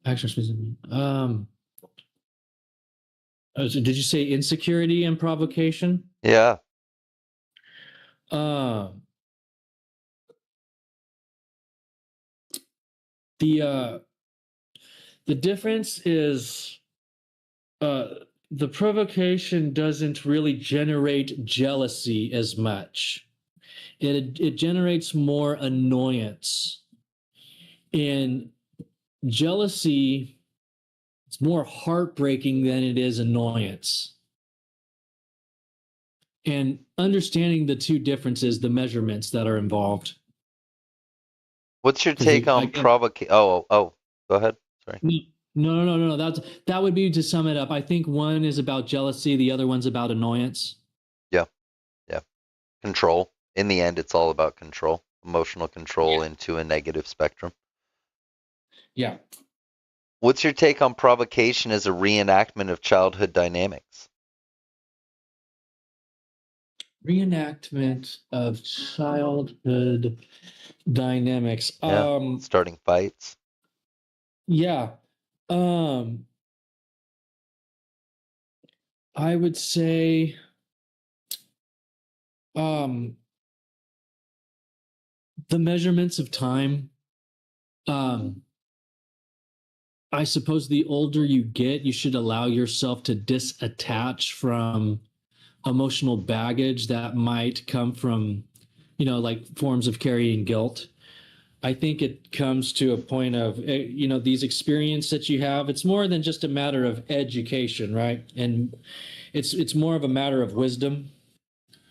Action. So did you say insecurity and provocation? Yeah. Uh, the uh, the difference is uh, the provocation doesn't really generate jealousy as much. It generates more annoyance. And jealousy, it's more heartbreaking than it is annoyance. And understanding the two differences, the measurements that are involved. What's your Because take on again, provocation? Oh, go ahead. Sorry. no. That would be to sum it up. I think one is about jealousy, the other one's about annoyance. Yeah, yeah. Control. In the end, it's all about control, emotional control Yeah. into a negative spectrum. Yeah. What's your take on provocation as a reenactment of childhood dynamics? Reenactment of childhood dynamics. Yeah, starting fights. Yeah. Um, I would say um the measurements of time. Um, I suppose the older you get, you should allow yourself to disattach from emotional baggage that might come from, like forms of carrying guilt. I think it comes to a point of, these experiences that you have. It's more than just a matter of education, right? And it's more of a matter of wisdom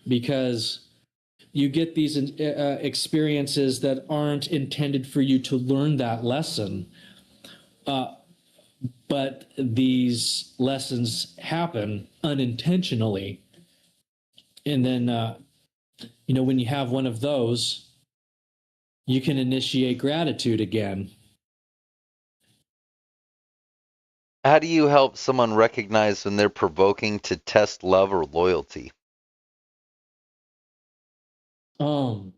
because you get these experiences that aren't intended for you to learn that lesson. Uh, but these lessons happen unintentionally. And then, when you have one of those, you can initiate gratitude again. How do you help someone recognize when they're provoking to test love or loyalty? Um,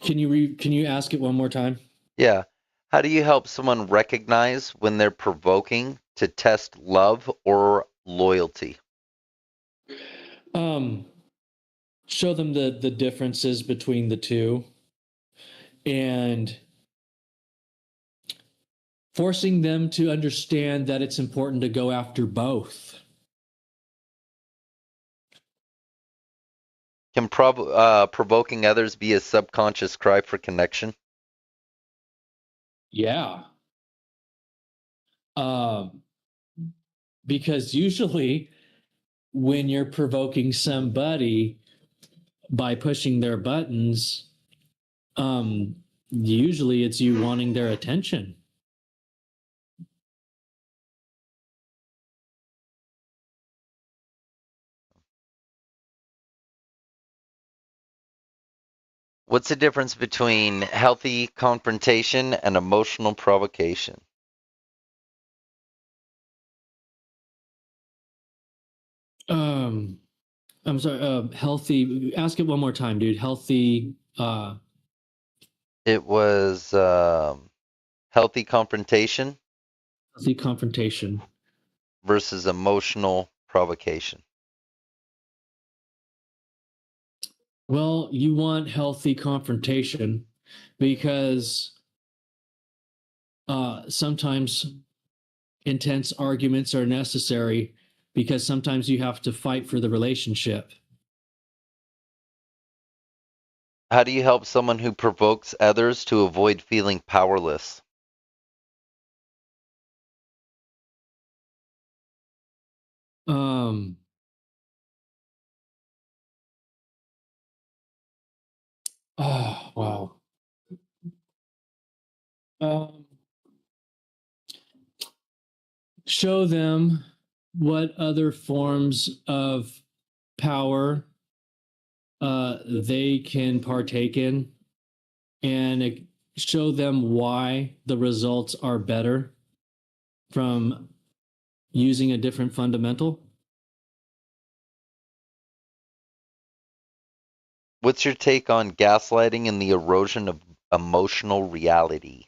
can you ask it one more time? Yeah. How do you help someone recognize when they're provoking to test love or loyalty? Um, Show them the differences between the two and forcing them to understand that it's important to go after both. Can provoking others be a subconscious cry for connection? Yeah. Um, Because usually when you're provoking somebody by pushing their buttons, usually it's you wanting their attention. What's the difference between healthy confrontation and emotional provocation? Um, I'm sorry, healthy. Ask it one more time, dude. Healthy, It was healthy confrontation healthy confrontation. versus emotional provocation. Well, you want healthy confrontation because sometimes intense arguments are necessary because sometimes you have to fight for the relationship. How do you help someone who provokes others to avoid feeling powerless? Um, oh, wow. Um, Show them what other forms of power they can partake in and show them why the results are better from using a different fundamental. What's your take on gaslighting and the erosion of emotional reality?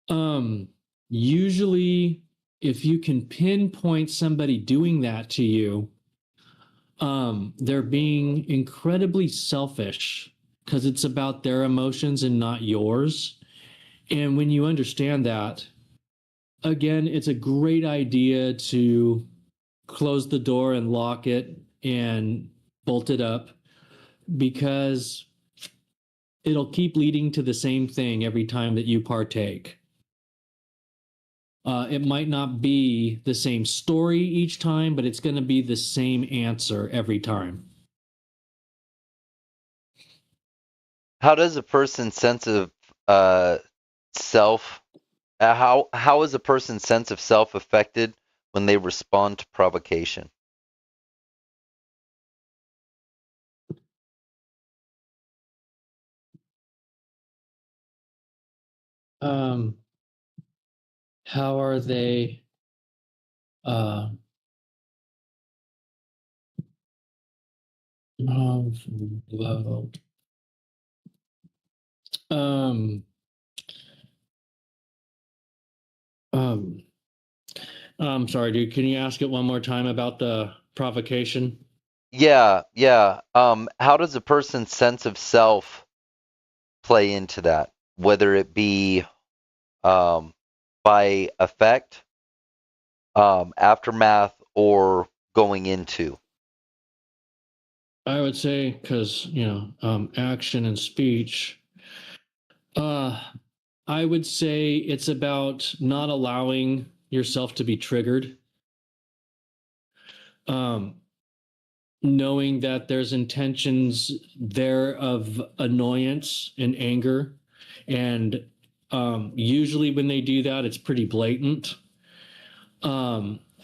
Um, Usually, if you can pinpoint somebody doing that to you, they're being incredibly selfish because it's about their emotions and not yours. And when you understand that, again, it's a great idea to close the door and lock it and bolt it up because it'll keep leading to the same thing every time that you partake. It might not be the same story each time, but it's going to be the same answer every time. How does a person's sense of uh, self how is a person's sense of self affected when they respond to provocation? Um, how are they? Uh, um, um, um, I'm sorry, dude. Can you ask it one more time about the provocation? Yeah, yeah. How does a person's sense of self play into that? Whether it be um, by effect, aftermath, or going into. I would say because action and speech. Uh, I would say it's about not allowing yourself to be triggered. Um, Knowing that there's intentions there of annoyance and anger, and usually when they do that, it's pretty blatant.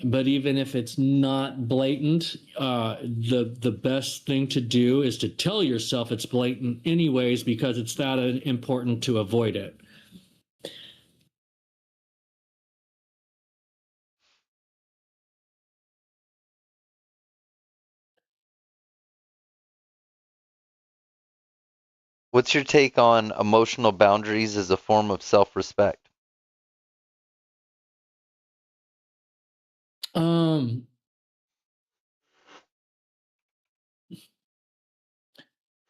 But even if it's not blatant, the best thing to do is to tell yourself it's blatant anyways because it's that important to avoid it. What's your take on emotional boundaries as a form of self respect? Um,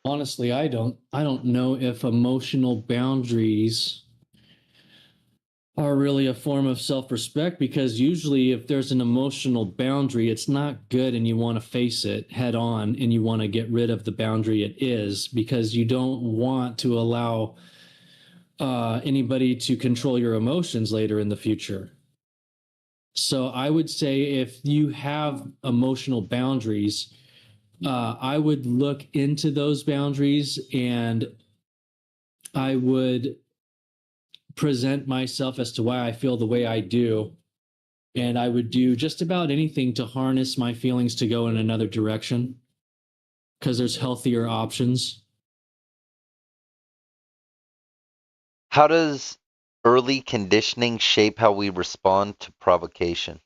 Honestly, I don't know if emotional boundaries are really a form of self-respect because usually if there's an emotional boundary, it's not good and you want to face it head on and you want to get rid of the boundary it is because you don't want to allow anybody to control your emotions later in the future. So I would say if you have emotional boundaries, I would look into those boundaries and I would present myself as to why I feel the way I do. And I would do just about anything to harness my feelings to go in another direction because there's healthier options. How does early conditioning shape how we respond to provocation?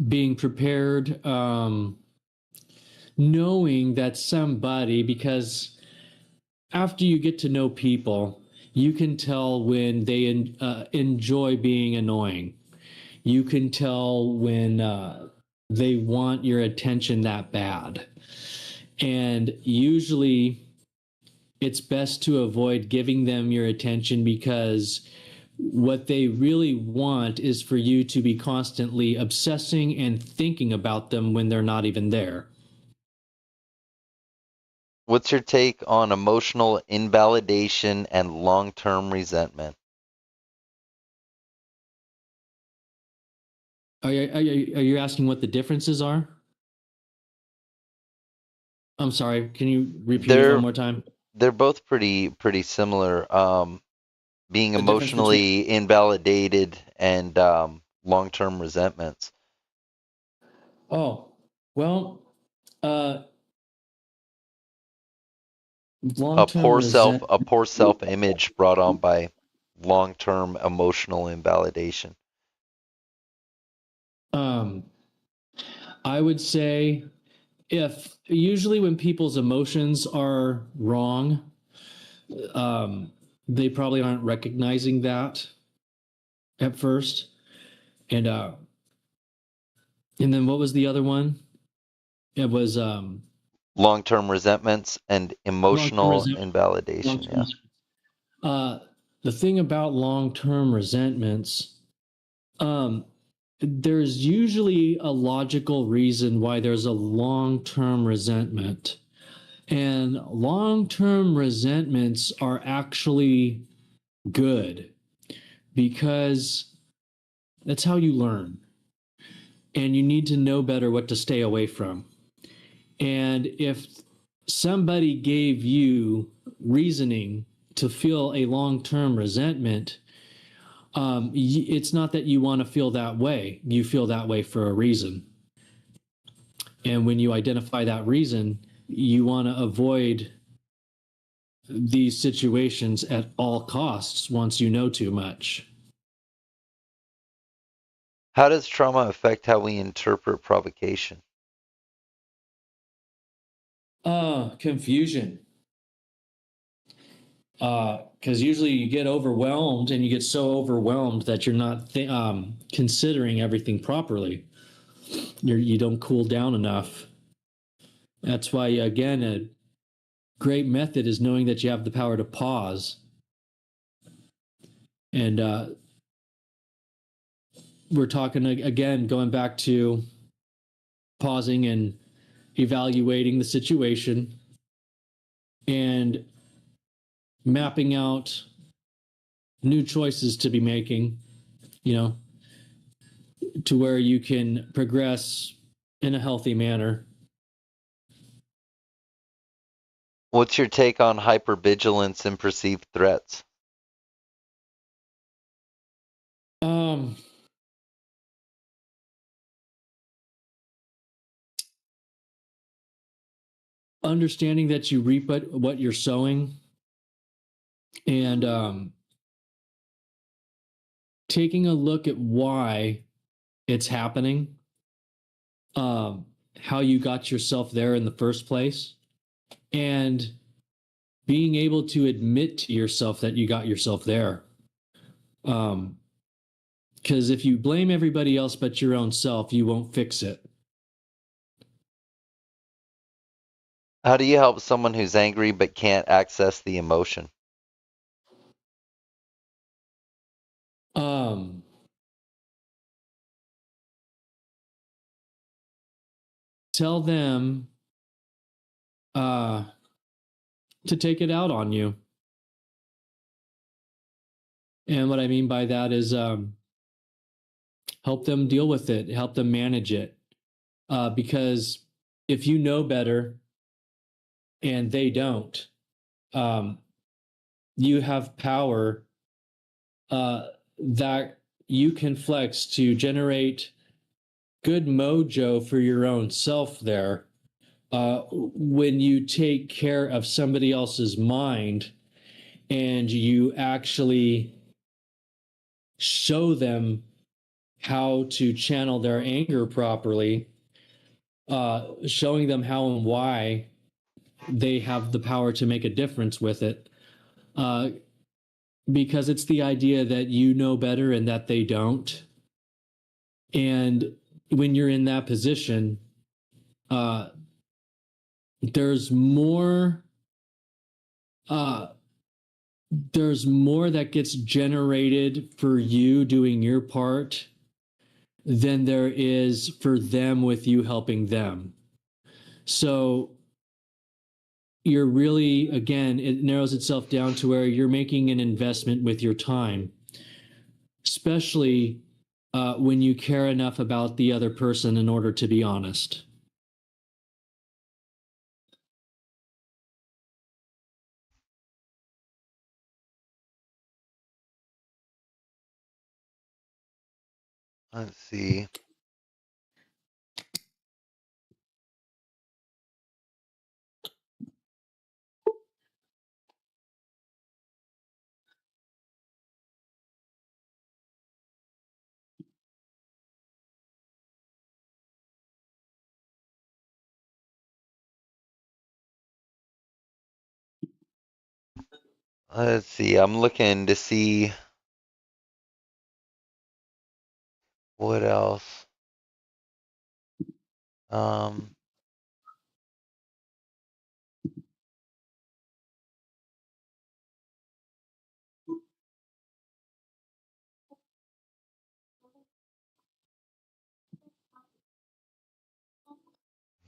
Being prepared, knowing that somebody, because after you get to know people, you can tell when they enjoy being annoying. You can tell when they want your attention that bad. And usually it's best to avoid giving them your attention because what they really want is for you to be constantly obsessing and thinking about them when they're not even there. What's your take on emotional invalidation and long-term resentment? Are you asking what the differences are? I'm sorry. Can you repeat it one They're more time? they're both pretty similar. Being The difference between emotionally invalidated and long-term resentments. oh, well, uh, long-term resent. A poor self-image brought on by long-term emotional invalidation. Um, I would say if usually when people's emotions are wrong, they probably aren't recognizing that at first. And and then what was the other one? It was Long-term resentments and long-term emotional resentment. invalidation, Long-term. yeah. Uh, the thing about long-term resentments, um, there's usually a logical reason why there's a long-term resentment. And long-term resentments are actually good because that's how you learn. And you need to know better what to stay away from. And if somebody gave you reasoning to feel a long term resentment, it's not that you want to feel that way. You feel that way for a reason. And when you identify that reason, you want to avoid these situations at all costs once you know too much. How does trauma affect how we interpret provocation? Confusion. Because usually you get overwhelmed and you get so overwhelmed that you're not considering everything properly. You don't cool down enough. That's why, again, a great method is knowing that you have the power to pause. And we're talking again, going back to pausing and evaluating the situation and mapping out new choices to be making, you know, to where you can progress in a healthy manner. What's your take on hypervigilance and perceived threats? Um, Understanding that you reap what you're sowing and taking a look at why it's happening, um, how you got yourself there in the first place, and being able to admit to yourself that you got yourself there. Um, because if you blame everybody else but your own self, you won't fix it. How do you help someone who's angry but can't access the emotion? Um, Tell them uh, to take it out on you. And what I mean by that is help them deal with it, help them manage it. Because if you know better and they don't, um, you have power that you can flex to generate good mojo for your own self there. When you take care of somebody else's mind and you actually show them how to channel their anger properly, showing them how and why they have the power to make a difference with it. Uh, because it's the idea that you know better and that they don't. And when you're in that position, uh, there's more uh, there's more that gets generated for you doing your part than there is for them with you helping them. So you're really, again, it narrows itself down to where you're making an investment with your time, especially when you care enough about the other person in order to be honest. Let's see. Let's see. I'm looking to see what else. Um,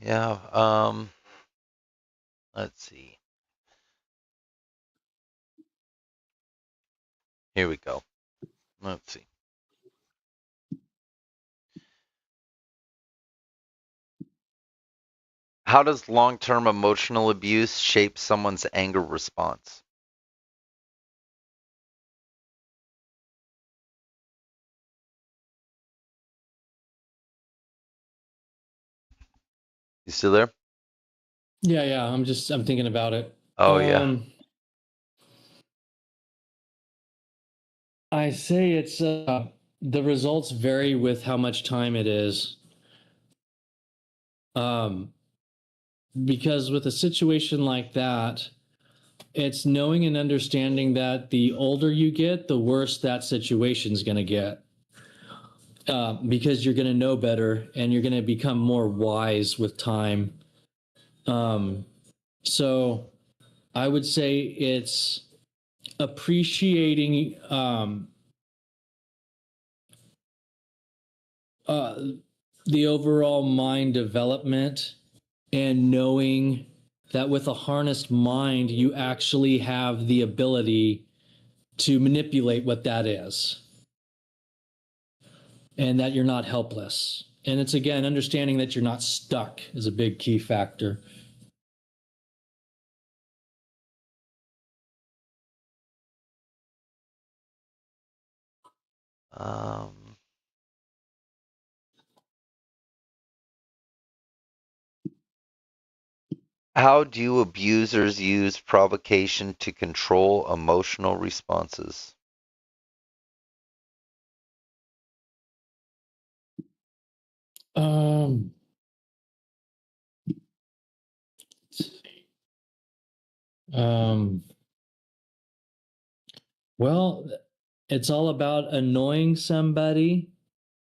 yeah. Let's see. Here we go. Let's see. How does long-term emotional abuse shape someone's anger response? You still there? Yeah, I'm thinking about it. Oh yeah. I say it's the results vary with how much time it is. Um, because with a situation like that, it's knowing and understanding that the older you get, the worse that situation's going to get. Because you're going to know better and you're going to become more wise with time. Um, so I would say it's appreciating uh, the overall mind development and knowing that with a harnessed mind, you actually have the ability to manipulate what that is and that you're not helpless. And it's again, understanding that you're not stuck is a big key factor. Um, how do abusers use provocation to control emotional responses? Um, um, well, it's all about annoying somebody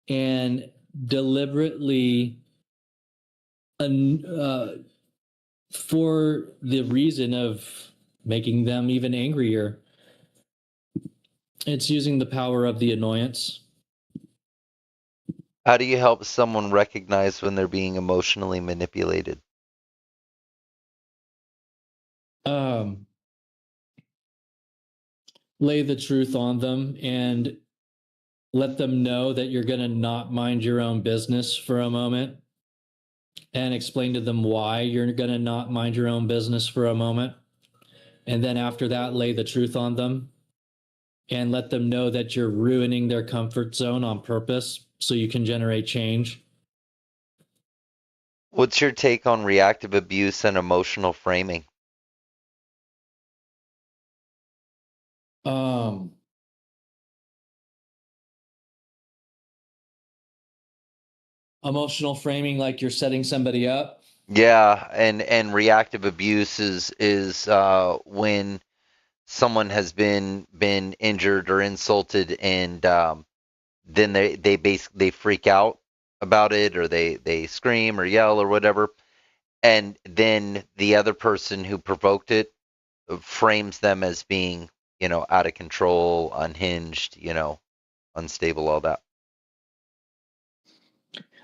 and deliberately uh, for the reason of making them even angrier. It's using the power of the annoyance. How do you help someone recognize when they're being emotionally manipulated? Um, lay the truth on them and let them know that you're going to not mind your own business for a moment, and explain to them why you're going to not mind your own business for a moment. And then after that, lay the truth on them and let them know that you're ruining their comfort zone on purpose so you can generate change. What's your take on reactive abuse and emotional framing? Um, Emotional framing, like you're setting somebody up. Yeah, and reactive abuse is when someone has been injured or insulted, and then they freak out about it, or they scream or yell or whatever, and then the other person who provoked it frames them as being, out of control, unhinged, unstable, all that.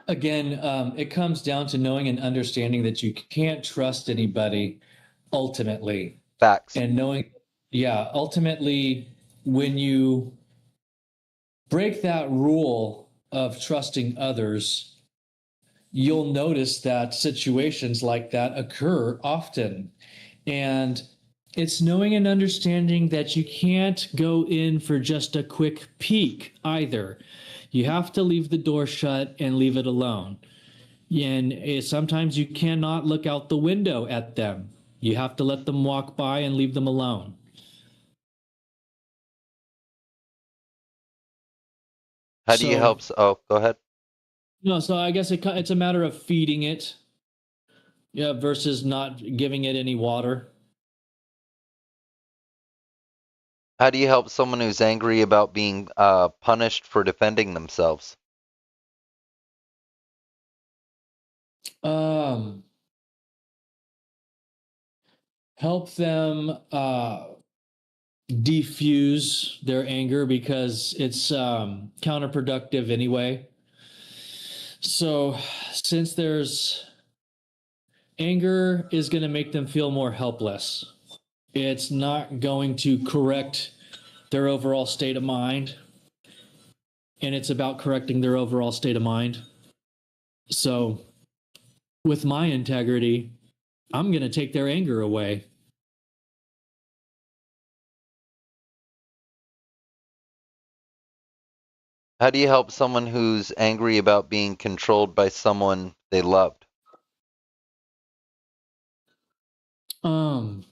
Again, it comes down to knowing and understanding that you can't trust anybody ultimately. Facts. And knowing, yeah, ultimately, when you break that rule of trusting others, you'll notice that situations like that occur often. And it's knowing and understanding that you can't go in for just a quick peek either. You have to leave the door shut and leave it alone. And sometimes you cannot look out the window at them. You have to let them walk by and leave them alone. How do you So, help? Oh, go ahead. no, so I guess it's a matter of feeding it, yeah, versus not giving it any water. How do you help someone who's angry about being punished for defending themselves? Um, Help them defuse their anger because it's counterproductive anyway. So, since there's anger is going to make them feel more helpless, it's not going to correct their overall state of mind. And it's about correcting their overall state of mind. So, with my integrity, I'm going to take their anger away. How do you help someone who's angry about being controlled by someone they loved? Um,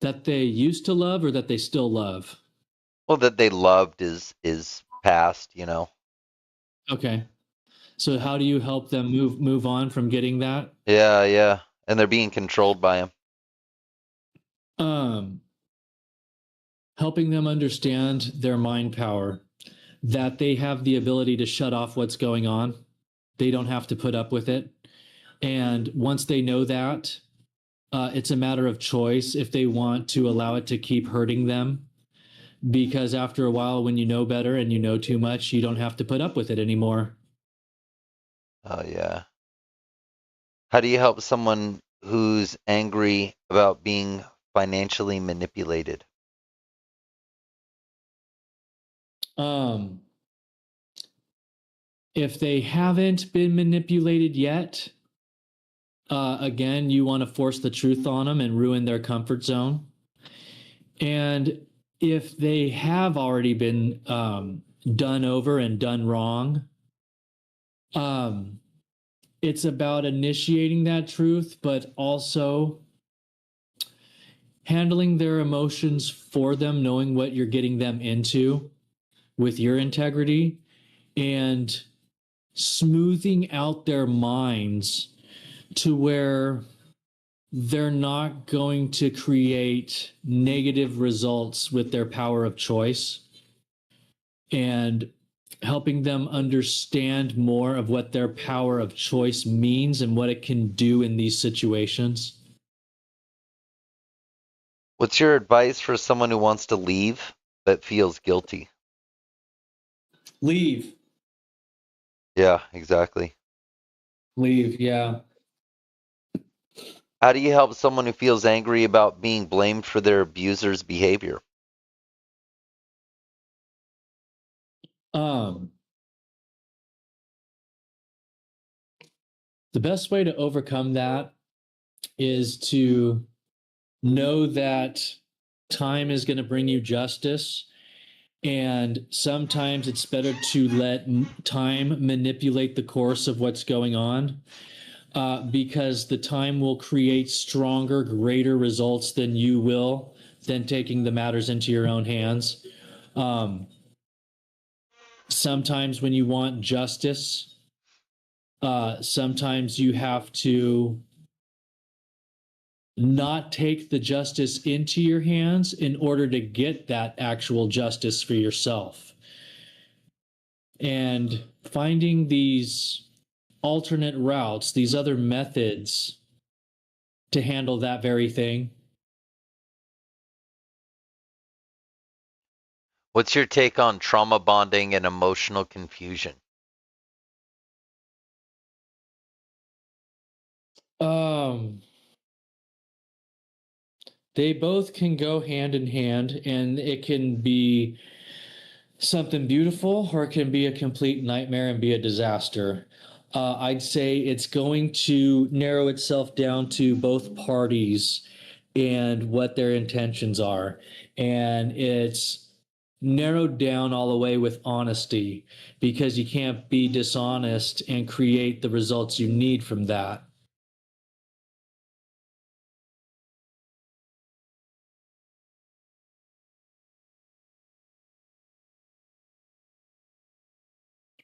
that they used to love or that they still love? Well, that they loved is past, Okay. So how do you help them move on from getting that? Yeah, yeah. And they're being controlled by him. Um, Helping them understand their mind power, that they have the ability to shut off what's going on. They don't have to put up with it. And once they know that, it's a matter of choice if they want to allow it to keep hurting them. Because after a while, when you know better and you know too much, you don't have to put up with it anymore. Oh, yeah. How do you help someone who's angry about being financially manipulated? Um, if they haven't been manipulated yet, again, you want to force the truth on them and ruin their comfort zone. And if they have already been done over and done wrong, um, it's about initiating that truth, but also handling their emotions for them, knowing what you're getting them into with your integrity, and smoothing out their minds to where they're not going to create negative results with their power of choice, and helping them understand more of what their power of choice means and what it can do in these situations. What's your advice for someone who wants to leave but feels guilty? Leave. Yeah, exactly. Leave. Yeah. How do you help someone who feels angry about being blamed for their abuser's behavior? Um, the best way to overcome that is to know that time is going to bring you justice. And sometimes it's better to let time manipulate the course of what's going on, because the time will create stronger, greater results than you will, than taking the matters into your own hands. Um, Sometimes when you want justice, sometimes you have to not take the justice into your hands in order to get that actual justice for yourself. And finding these alternate routes, these other methods to handle that very thing. What's your take on trauma bonding and emotional confusion? Um, they both can go hand in hand, and it can be something beautiful or it can be a complete nightmare and be a disaster. I'd say it's going to narrow itself down to both parties and what their intentions are. And it's narrowed down all the way with honesty, because you can't be dishonest and create the results you need from that.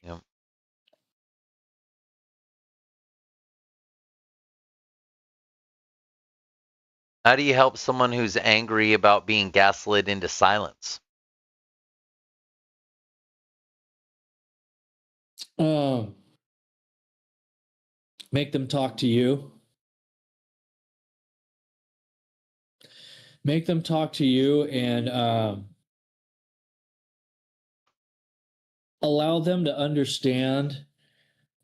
You know, how do you help someone who's angry about being gaslit into silence? Um, Make them talk to you. Make them talk to you, and allow them to understand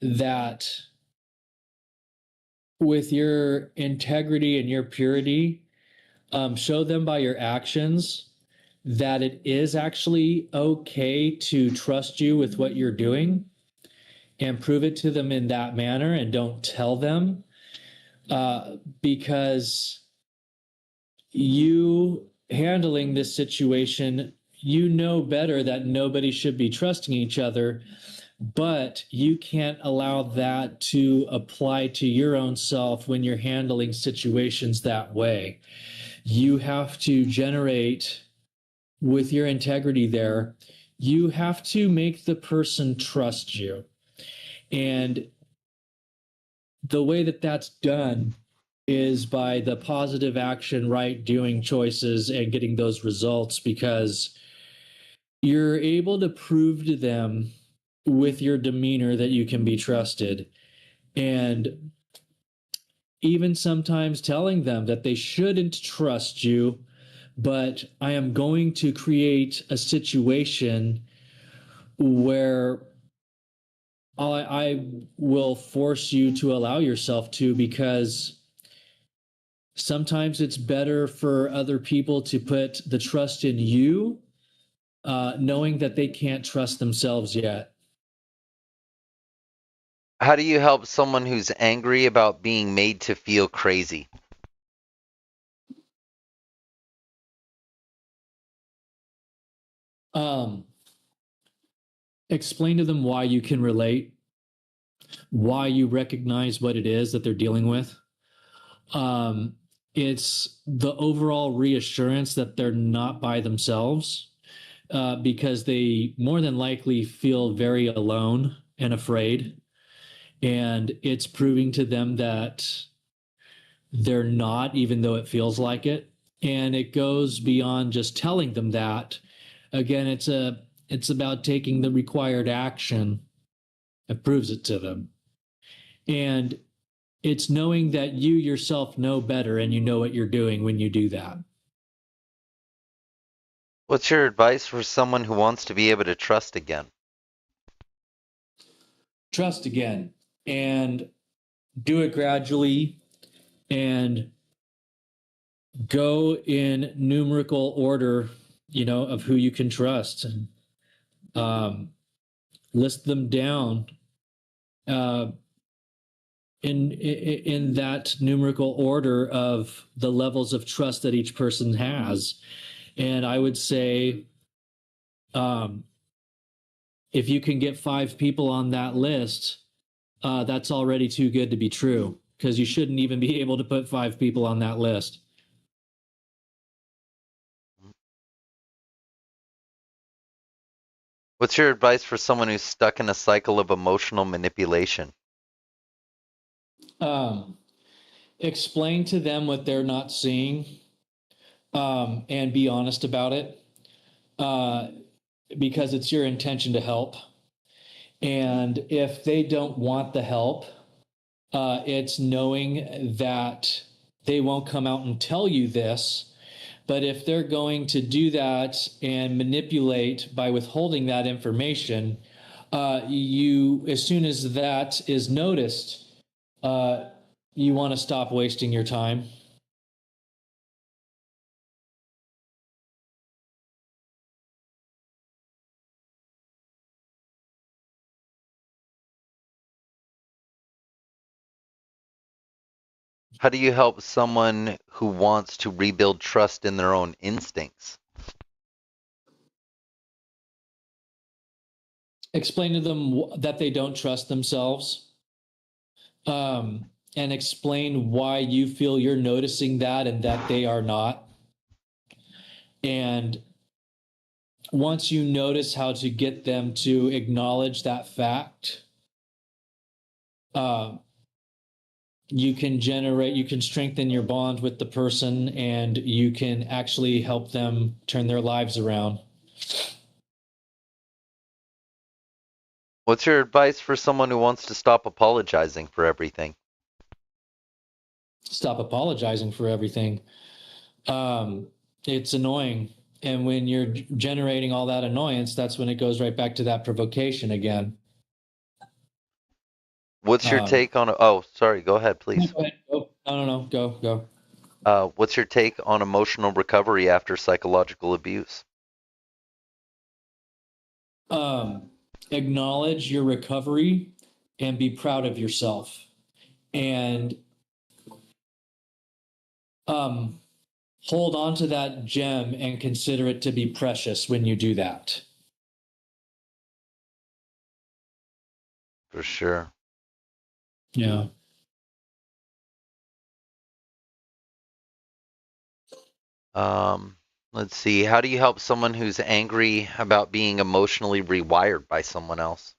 that with your integrity and your purity, show them by your actions that it is actually okay to trust you with what you're doing, and prove it to them in that manner, and don't tell them, because you handling this situation, you know better that nobody should be trusting each other, but you can't allow that to apply to your own self when you're handling situations that way. You have to generate, with your integrity there, you have to make the person trust you. And the way that that's done is by the positive action, right doing choices, and getting those results, because you're able to prove to them with your demeanor that you can be trusted. And even sometimes telling them that they shouldn't trust you, but I am going to create a situation where I will force you to allow yourself to, because sometimes it's better for other people to put the trust in you, knowing that they can't trust themselves yet. How do you help someone who's angry about being made to feel crazy? Um, Explain to them why you can relate, why you recognize what it is that they're dealing with. Um, it's the overall reassurance that they're not by themselves, because they more than likely feel very alone and afraid. And it's proving to them that they're not, even though it feels like it. And it goes beyond just telling them that. Again, it's about taking the required action that proves it to them. And it's knowing that you yourself know better and you know what you're doing when you do that. What's your advice for someone who wants to be able to trust again? Trust again, and do it gradually, and go in numerical order, of who you can trust. list them down uh, in that numerical order of the levels of trust that each person has. And I would say, um, if you can get 5 people on that list, that's already too good to be true, because you shouldn't even be able to put 5 people on that list. What's your advice for someone who's stuck in a cycle of emotional manipulation? Um, Explain to them what they're not seeing, and be honest about it, uh, because it's your intention to help. And if they don't want the help, it's knowing that they won't come out and tell you this. But if they're going to do that and manipulate by withholding that information, as soon as that is noticed, uh, you want to stop wasting your time. How do you help someone who wants to rebuild trust in their own instincts? Explain to them that they don't trust themselves, and explain why you feel you're noticing that and that they are not. And once you notice how to get them to acknowledge that fact, uh, you can strengthen your bond with the person, and you can actually help them turn their lives around. What's your advice for someone who wants to stop apologizing for everything? Stop apologizing for everything. Um, it's annoying. And when you're generating all that annoyance, that's when it goes right back to that provocation again. What's your Um, take on? Oh, sorry. Go ahead, no, please. go ahead. Oh, no. Go. What's your take on emotional recovery after psychological abuse? Um, Acknowledge your recovery and be proud of yourself. And um, hold on to that gem and consider it to be precious when you do that. For sure. Yeah. Um, let's see. How do you help someone who's angry about being emotionally rewired by someone else?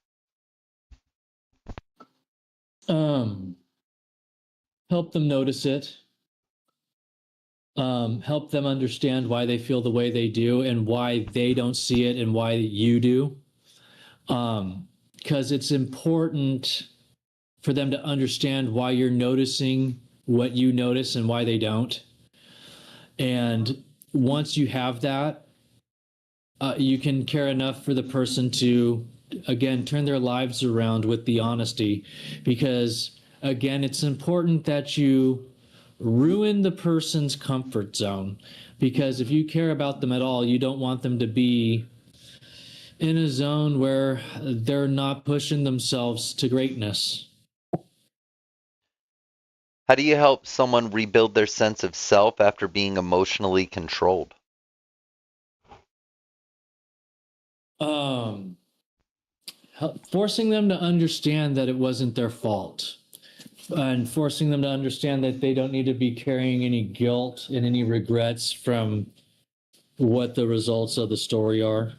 Um, Help them notice it. Help them understand why they feel the way they do and why they don't see it and why you do. Because it's important for them to understand why you're noticing what you notice and why they don't. And once you have that, you can care enough for the person to, again, turn their lives around with the honesty. Because, again, it's important that you ruin the person's comfort zone. Because if you care about them at all, you don't want them to be in a zone where they're not pushing themselves to greatness. How do you help someone rebuild their sense of self after being emotionally controlled? Um, Forcing them to understand that it wasn't their fault, and forcing them to understand that they don't need to be carrying any guilt and any regrets from what the results of the story are.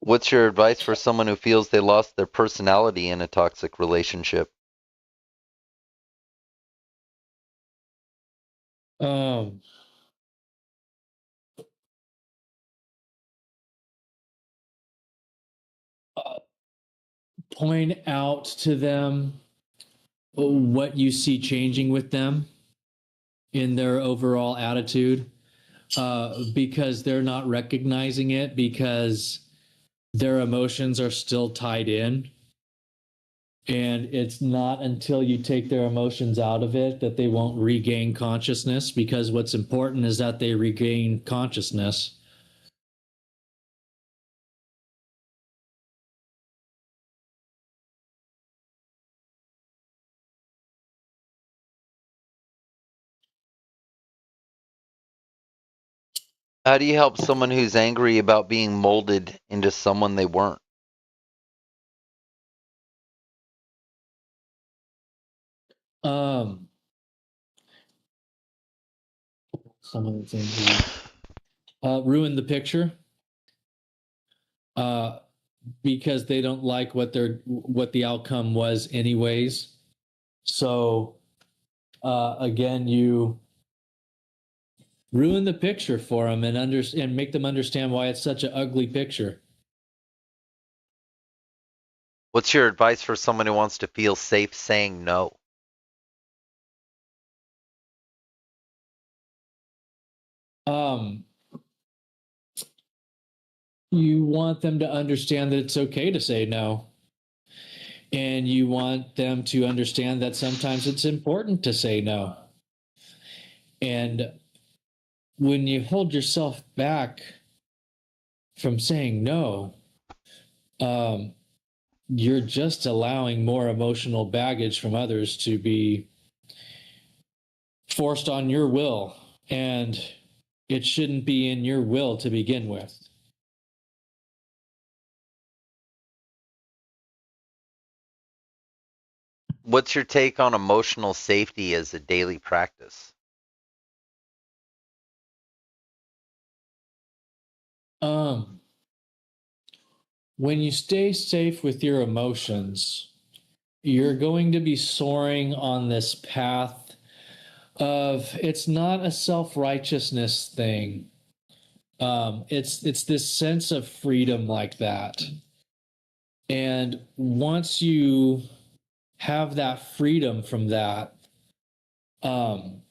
What's your advice for someone who feels they lost their personality in a toxic relationship? Um, uh, Point out to them what you see changing with them in their overall attitude, because they're not recognizing it because their emotions are still tied in. And it's not until you take their emotions out of it that they won't regain consciousness, because what's important is that they regain consciousness. How do you help someone who's angry about being molded into someone they weren't? Um, Someone that's angry. Ruin the picture. Uh, because they don't like what the outcome was anyways. So again, you ruin the picture for them and make them understand why it's such an ugly picture. What's your advice for someone who wants to feel safe saying no? Um, you want them to understand that it's okay to say no. And you want them to understand that sometimes it's important to say no. And when you hold yourself back from saying no, um, you're just allowing more emotional baggage from others to be forced on your will. And it shouldn't be in your will to begin with. What's your take on emotional safety as a daily practice? Um, when you stay safe with your emotions, you're going to be soaring on this path of it's not a self-righteousness thing. It's this sense of freedom like that. And once you have that freedom from that, um,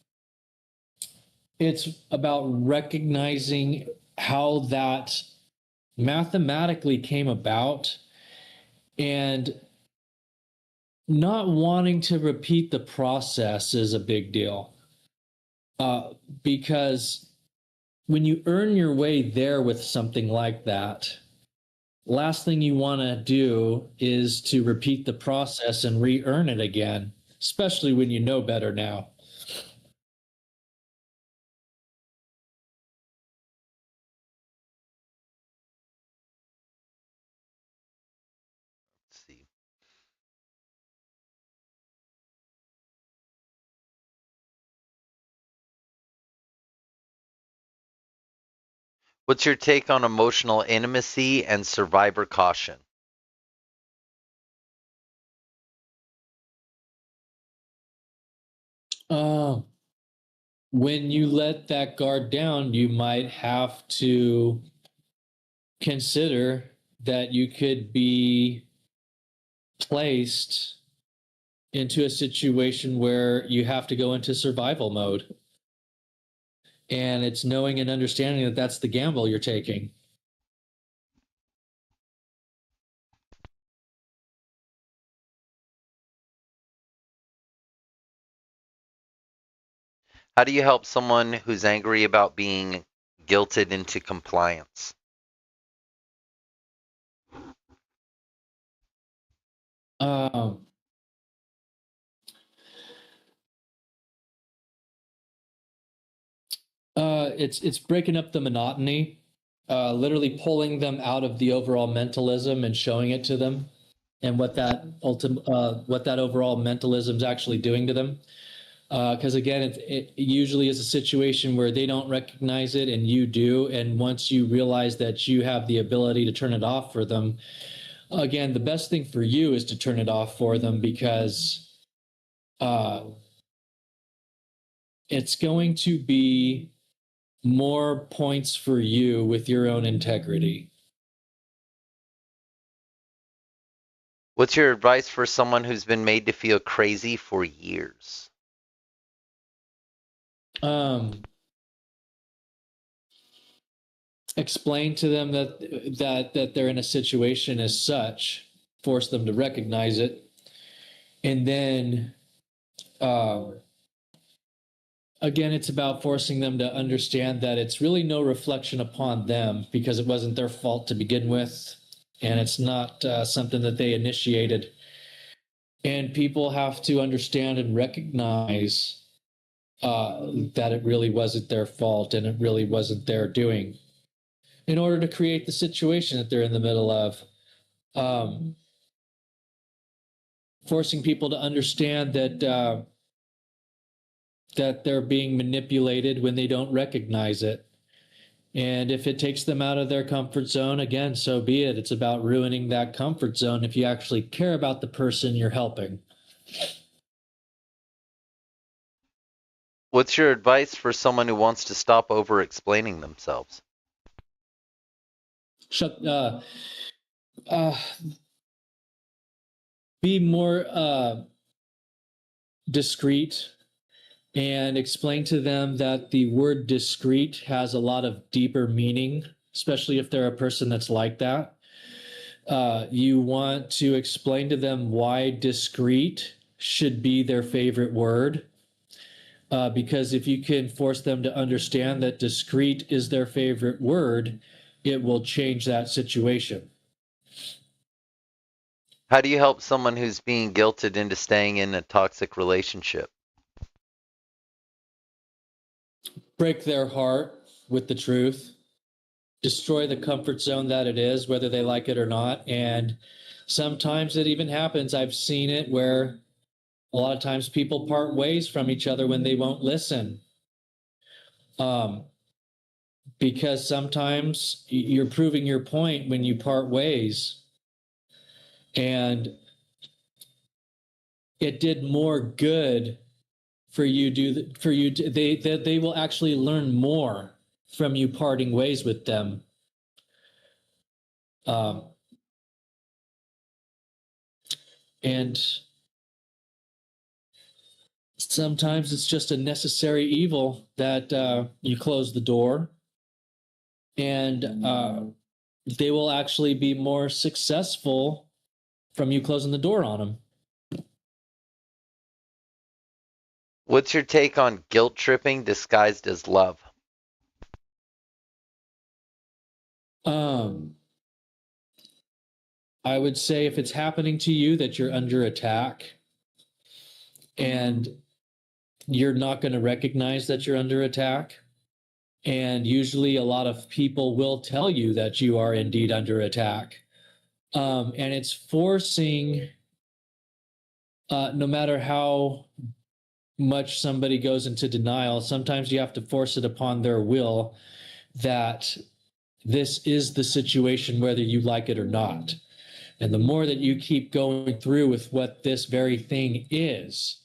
it's about recognizing how that mathematically came about and not wanting to repeat the process is a big deal. Uh, because when you earn your way there with something like that, last thing you want to do is to repeat the process and re-earn it again, especially when you know better now. Let's see. What's your take on emotional intimacy and survivor caution? uh, when you let that guard down, you might have to consider that you could be placed into a situation where you have to go into survival mode. And it's knowing and understanding that that's the gamble you're taking. How do you help someone who's angry about being guilted into compliance? Um, it's breaking up the monotony, literally pulling them out of the overall mentalism and showing it to them, and what that overall mentalism is actually doing to them. Because again, it usually is a situation where they don't recognize it and you do, and once you realize that you have the ability to turn it off for them, again, the best thing for you is to turn it off for them because uh, it's going to be more points for you with your own integrity. What's your advice for someone who's been made to feel crazy for years? Um, Explain to them that they're in a situation as such, force them to recognize it, and then um, again, it's about forcing them to understand that it's really no reflection upon them because it wasn't their fault to begin with, and it's not something that they initiated. And people have to understand and recognize that it really wasn't their fault and it really wasn't their doing in order to create the situation that they're in the middle of. Um, Forcing people to understand that they're being manipulated when they don't recognize it. And if it takes them out of their comfort zone, again, so be it. It's about ruining that comfort zone if you actually care about the person you're helping. What's your advice for someone who wants to stop over explaining themselves? Shut, uh, be more discreet and explain to them that the word discreet has a lot of deeper meaning, especially if they're a person that's like that. You want to explain to them why discreet should be their favorite word. Because if you can force them to understand that discreet is their favorite word, it will change that situation. How do you help someone who's being guilted into staying in a toxic relationship? Break their heart with the truth, destroy the comfort zone that it is, whether they like it or not. And sometimes it even happens. I've seen it where a lot of times people part ways from each other when they won't listen. Um, because sometimes you're proving your point when you part ways. And it did more good for you they will actually learn more from you parting ways with them. Um, and sometimes it's just a necessary evil that you close the door, and they will actually be more successful from you closing the door on them. What's your take on guilt tripping disguised as love? Um, I would say if it's happening to you that you're under attack and you're not going to recognize that you're under attack. And usually a lot of people will tell you that you are indeed under attack. And it's forcing, no matter how much somebody goes into denial, sometimes you have to force it upon their will that this is the situation, whether you like it or not. And the more that you keep going through with what this very thing is,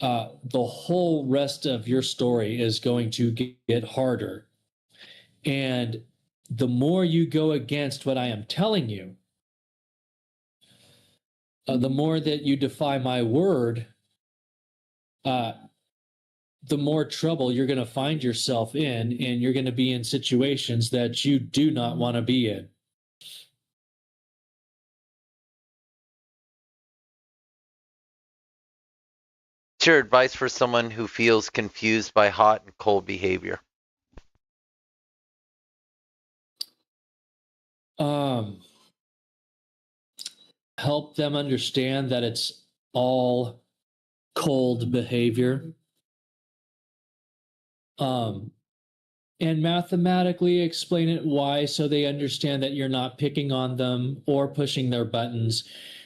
the whole rest of your story is going to get harder. And the more you go against what I am telling you, the more that you defy my word, uh, the more trouble you're going to find yourself in, and you're going to be in situations that you do not want to be in. What's your advice for someone who feels confused by hot and cold behavior? Um, Help them understand that it's all cold behavior. Um, and mathematically explain it why, so they understand that you're not picking on them or pushing their buttons.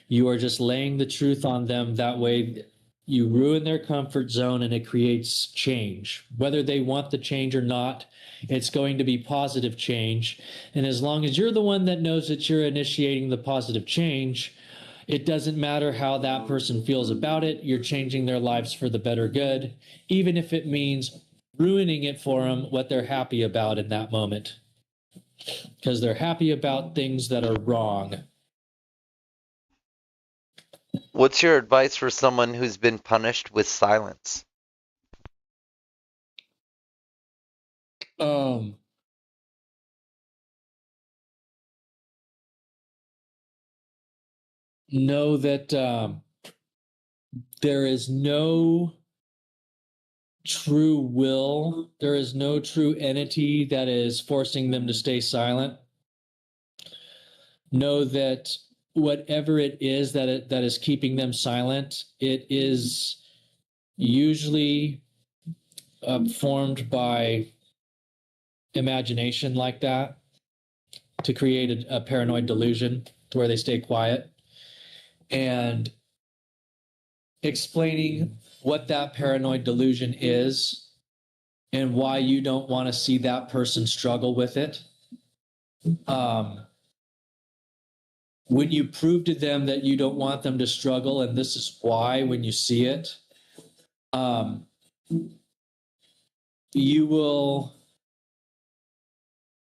You are just laying the truth on them. That way you ruin their comfort zone and it creates change. Whether they want the change or not, it's going to be positive change. And as long as you're the one that knows that you're initiating the positive change, it doesn't matter how that person feels about it. You're changing their lives for the better good, even if it means ruining it for them what they're happy about in that moment, because they're happy about things that are wrong. What's your advice for someone who's been punished with silence? Um, know that there is no true will, there is no true entity that is forcing them to stay silent. Know that whatever it is that is keeping them silent, it is usually formed by imagination like that to create a paranoid delusion to where they stay quiet, and explaining what that paranoid delusion is and why you don't want to see that person struggle with it. Um, when you prove to them that you don't want them to struggle, and this is why, when you see it, um, you will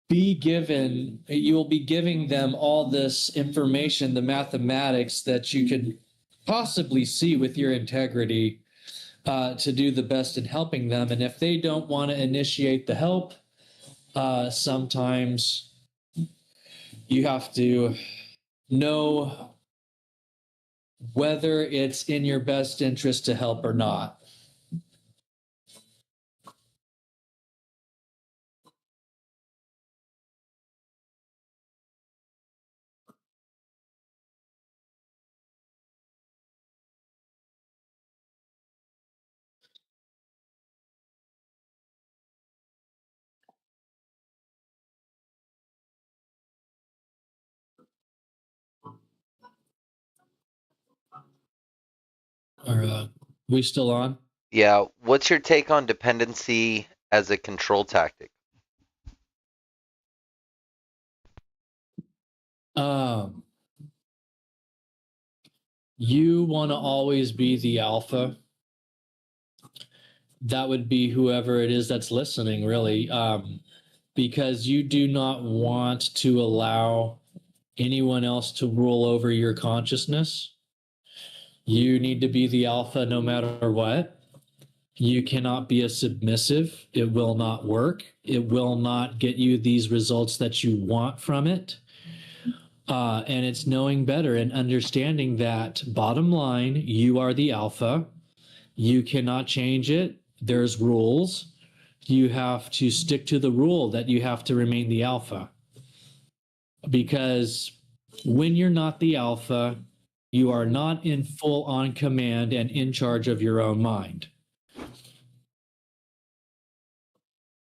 you will be giving them all this information, the mathematics that you can possibly see with your integrity, to do the best in helping them. And if they don't want to initiate the help, sometimes you have to know whether it's in your best interest to help or not. Are we still on? Yeah. What's your take on dependency as a control tactic? Um, you want to always be the alpha. That would be whoever it is that's listening, really, because you do not want to allow anyone else to rule over your consciousness. You need to be the alpha no matter what. You cannot be a submissive. It will not work. It will not get you these results that you want from it. And it's knowing better and understanding that, bottom line, you are the alpha. You cannot change it. There's rules. You have to stick to the rule that you have to remain the alpha. Because when you're not the alpha, you are not in full on command and in charge of your own mind.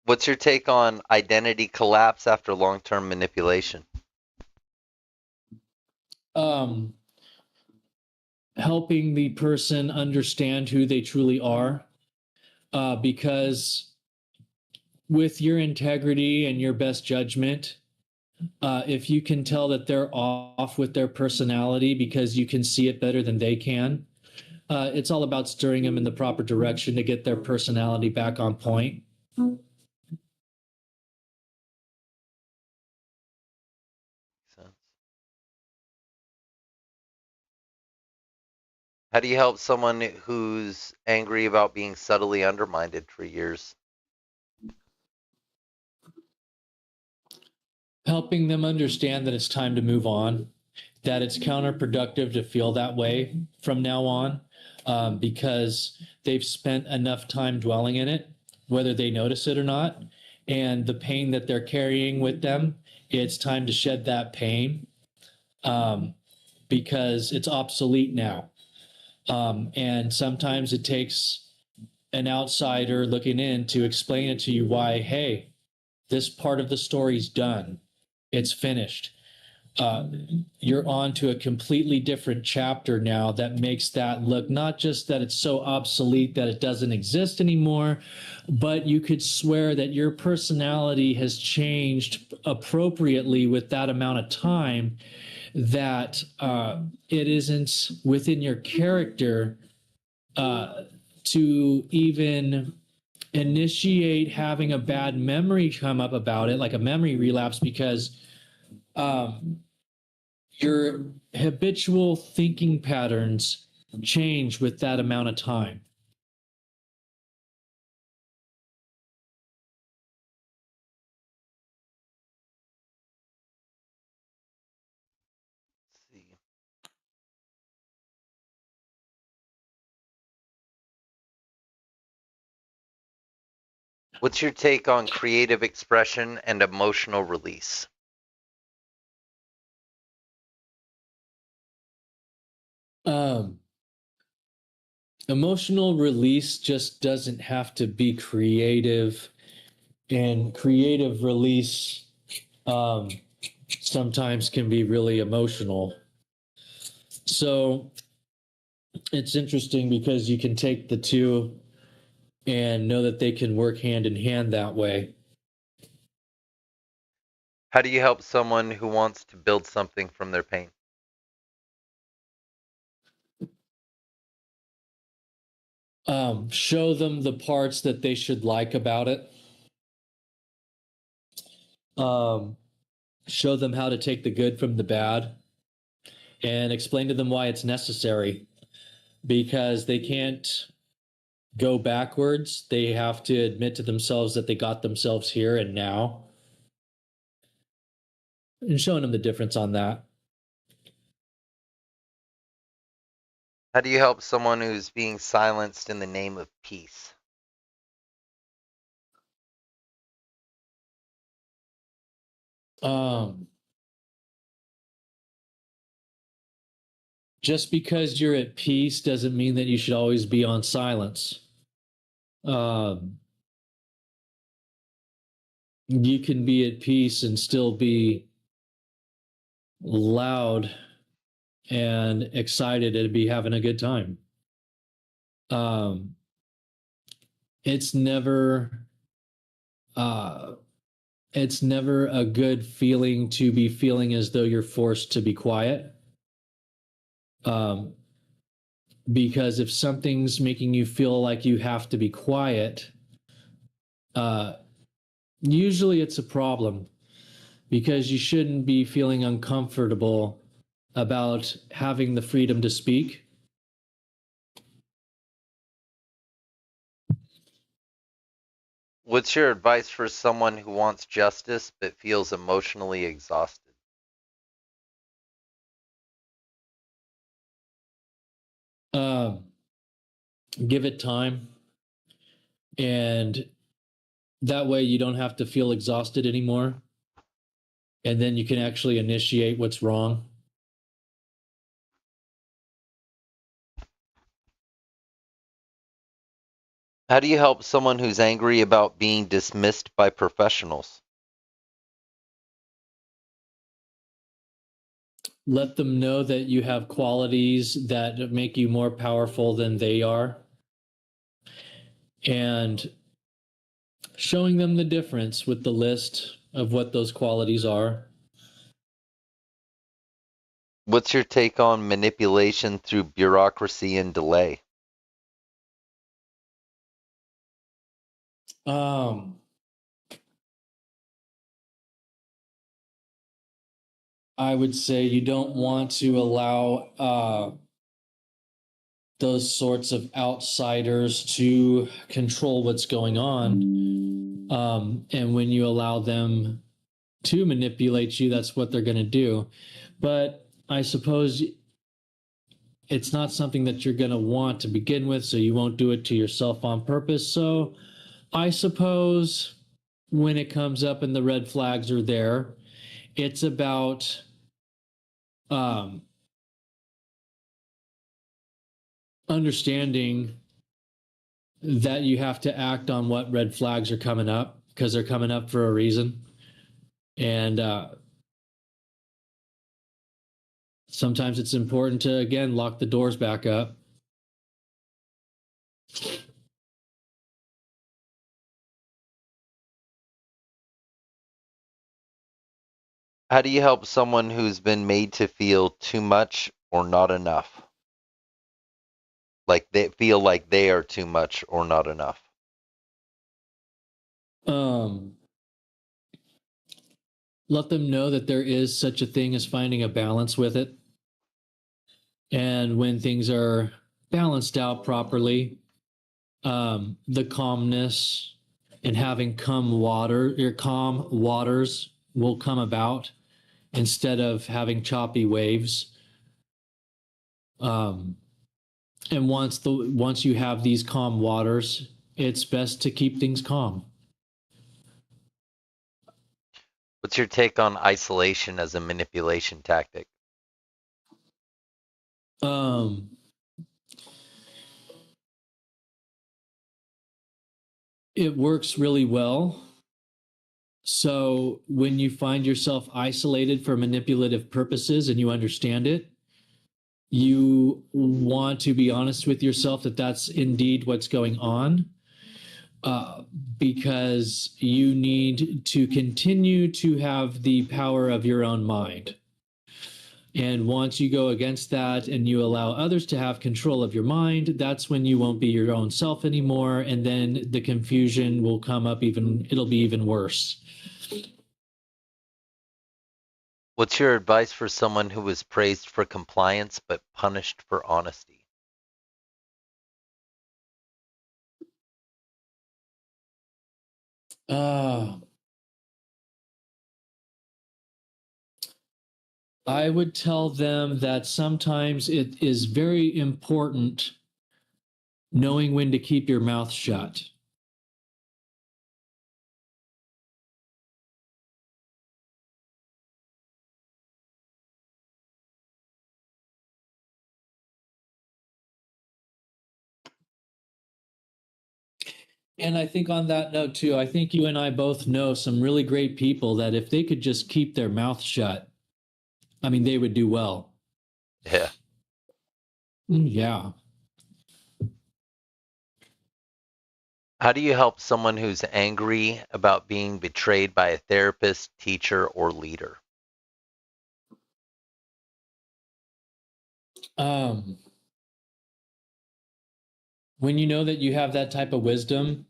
What's your take on identity collapse after long-term manipulation? Um, Helping the person understand who they truly are, because with your integrity and your best judgment, if you can tell that they're off with their personality because you can see it better than they can, it's all about steering them in the proper direction to get their personality back on point. Sense. How do you help someone who's angry about being subtly undermined for years? Helping them understand that it's time to move on, that it's counterproductive to feel that way from now on, because they've spent enough time dwelling in it, whether they notice it or not. And the pain that they're carrying with them, it's time to shed that pain, um, because it's obsolete now. And sometimes it takes an outsider looking in to explain it to you why, hey, this part of the story's done. It's finished. uh, you're on to a completely different chapter now that makes that look not just that it's so obsolete that it doesn't exist anymore, but you could swear that your personality has changed appropriately with that amount of time, that it isn't within your character to even initiate having a bad memory come up about it, like a memory relapse, because um, your habitual thinking patterns change with that amount of time. Let's see. What's your take on creative expression and emotional release? Um, Emotional release just doesn't have to be creative, and creative release um, sometimes can be really emotional. So it's interesting because you can take the two and know that they can work hand in hand that way. How do you help someone who wants to build something from their pain? Show them the parts that they should like about it. Um, Show them how to take the good from the bad and explain to them why it's necessary, because they can't go backwards. They have to admit to themselves that they got themselves here and now, and showing them the difference on that. How do you help someone who's being silenced in the name of peace? Um, just because you're at peace doesn't mean that you should always be on silence. Um, you can be at peace and still be loud and excited and be having a good time. Um, it's never uh, it's never a good feeling to be feeling as though you're forced to be quiet. Um, because if something's making you feel like you have to be quiet, uh, usually it's a problem, because you shouldn't be feeling uncomfortable about having the freedom to speak. What's your advice for someone who wants justice but feels emotionally exhausted? Um, Give it time, and that way you don't have to feel exhausted anymore, and then you can actually initiate what's wrong. How do you help someone who's angry about being dismissed by professionals? Let them know that you have qualities that make you more powerful than they are, and showing them the difference with the list of what those qualities are. What's your take on manipulation through bureaucracy and delay? Um, I would say you don't want to allow those sorts of outsiders to control what's going on. And when you allow them to manipulate you, that's what they're going to do. But I suppose it's not something that you're going to want to begin with, so you won't do it to yourself on purpose. So I suppose when it comes up and the red flags are there, it's about um, understanding that you have to act on what red flags are coming up, because they're coming up for a reason. And sometimes it's important to, again, lock the doors back up. How do you help someone who's been made to feel too much or not enough? Like they feel like they are too much or not enough. Um, Let them know that there is such a thing as finding a balance with it. And when things are balanced out properly, the calmness and having your calm waters will come about instead of having choppy waves. Um, and once you have these calm waters, it's best to keep things calm. What's your take on isolation as a manipulation tactic? Um, It works really well. So when you find yourself isolated for manipulative purposes and you understand it, you want to be honest with yourself that that's indeed what's going on, uh, because you need to continue to have the power of your own mind. And once you go against that and you allow others to have control of your mind, that's when you won't be your own self anymore. And then the confusion will come up it'll be even worse. What's your advice for someone who was praised for compliance but punished for honesty? Uh, I would tell them that sometimes it is very important knowing when to keep your mouth shut. And I think on that note, too, I think you and I both know some really great people that if they could just keep their mouth shut, I mean, they would do well. Yeah. Yeah. How do you help someone who's angry about being betrayed by a therapist, teacher, or leader? Um, when you know that you have that type of wisdom,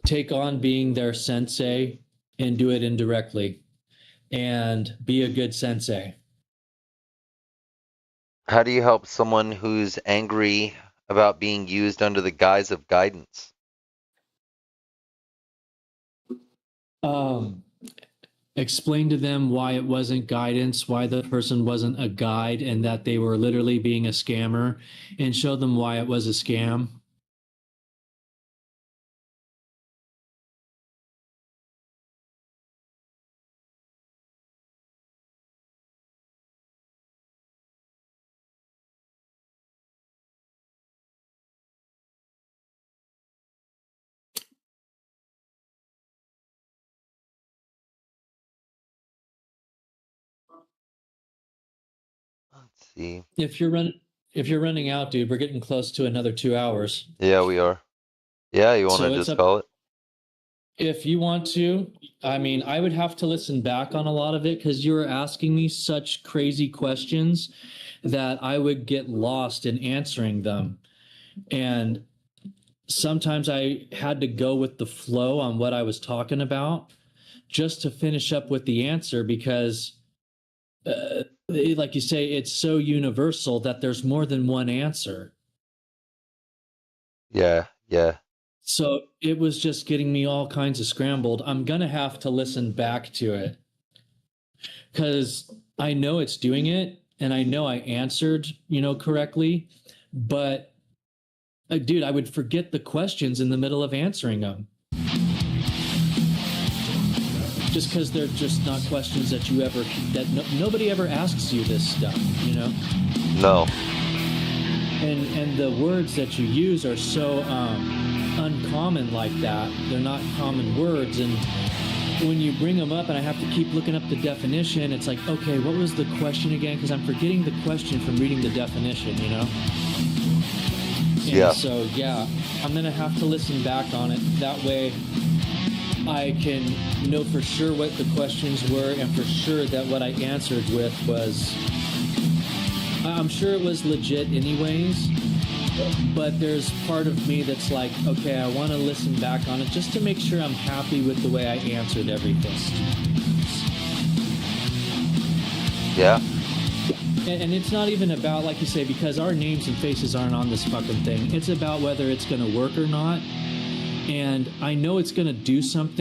take on being their sensei and do it indirectly and be a good sensei. How do you help someone who's angry about being used under the guise of guidance? Um, explain to them why it wasn't guidance, why the person wasn't a guide, and that they were literally being a scammer, and show them why it was a scam. Let's see. If you're running out, dude, we're getting close to another 2 hours. Yeah, we are. Yeah, you want to So it's just up call it? if you want to. I mean, I would have to listen back on a lot of it because you were asking me such crazy questions that I would get lost in answering them. And sometimes I had to go with the flow on what I was talking about just to finish up with the answer because, like you say, it's so universal that there's more than one answer. Yeah, yeah. So it was just getting me all kinds of scrambled. I'm going to have to listen back to it because I know it's doing it and I know I answered, correctly. But dude, I would forget the questions in the middle of answering them just because they're just not questions that nobody ever asks you this stuff. No. And the words that you use are so uncommon like that. They're not common words. And when you bring them up and I have to keep looking up the definition, it's like, okay, what was the question again? Because I'm forgetting the question from reading the definition. Yeah. So, yeah, I'm going to have to listen back on it. That way I can know for sure what the questions were and for sure that what I answered with was, I'm sure it was legit anyways, but there's part of me that's like, okay, I want to listen back on it just to make sure I'm happy with the way I answered everything. Yeah. And it's not even about, like you say, because our names and faces aren't on this fucking thing. It's about whether it's going to work or not. And I know it's going to do something.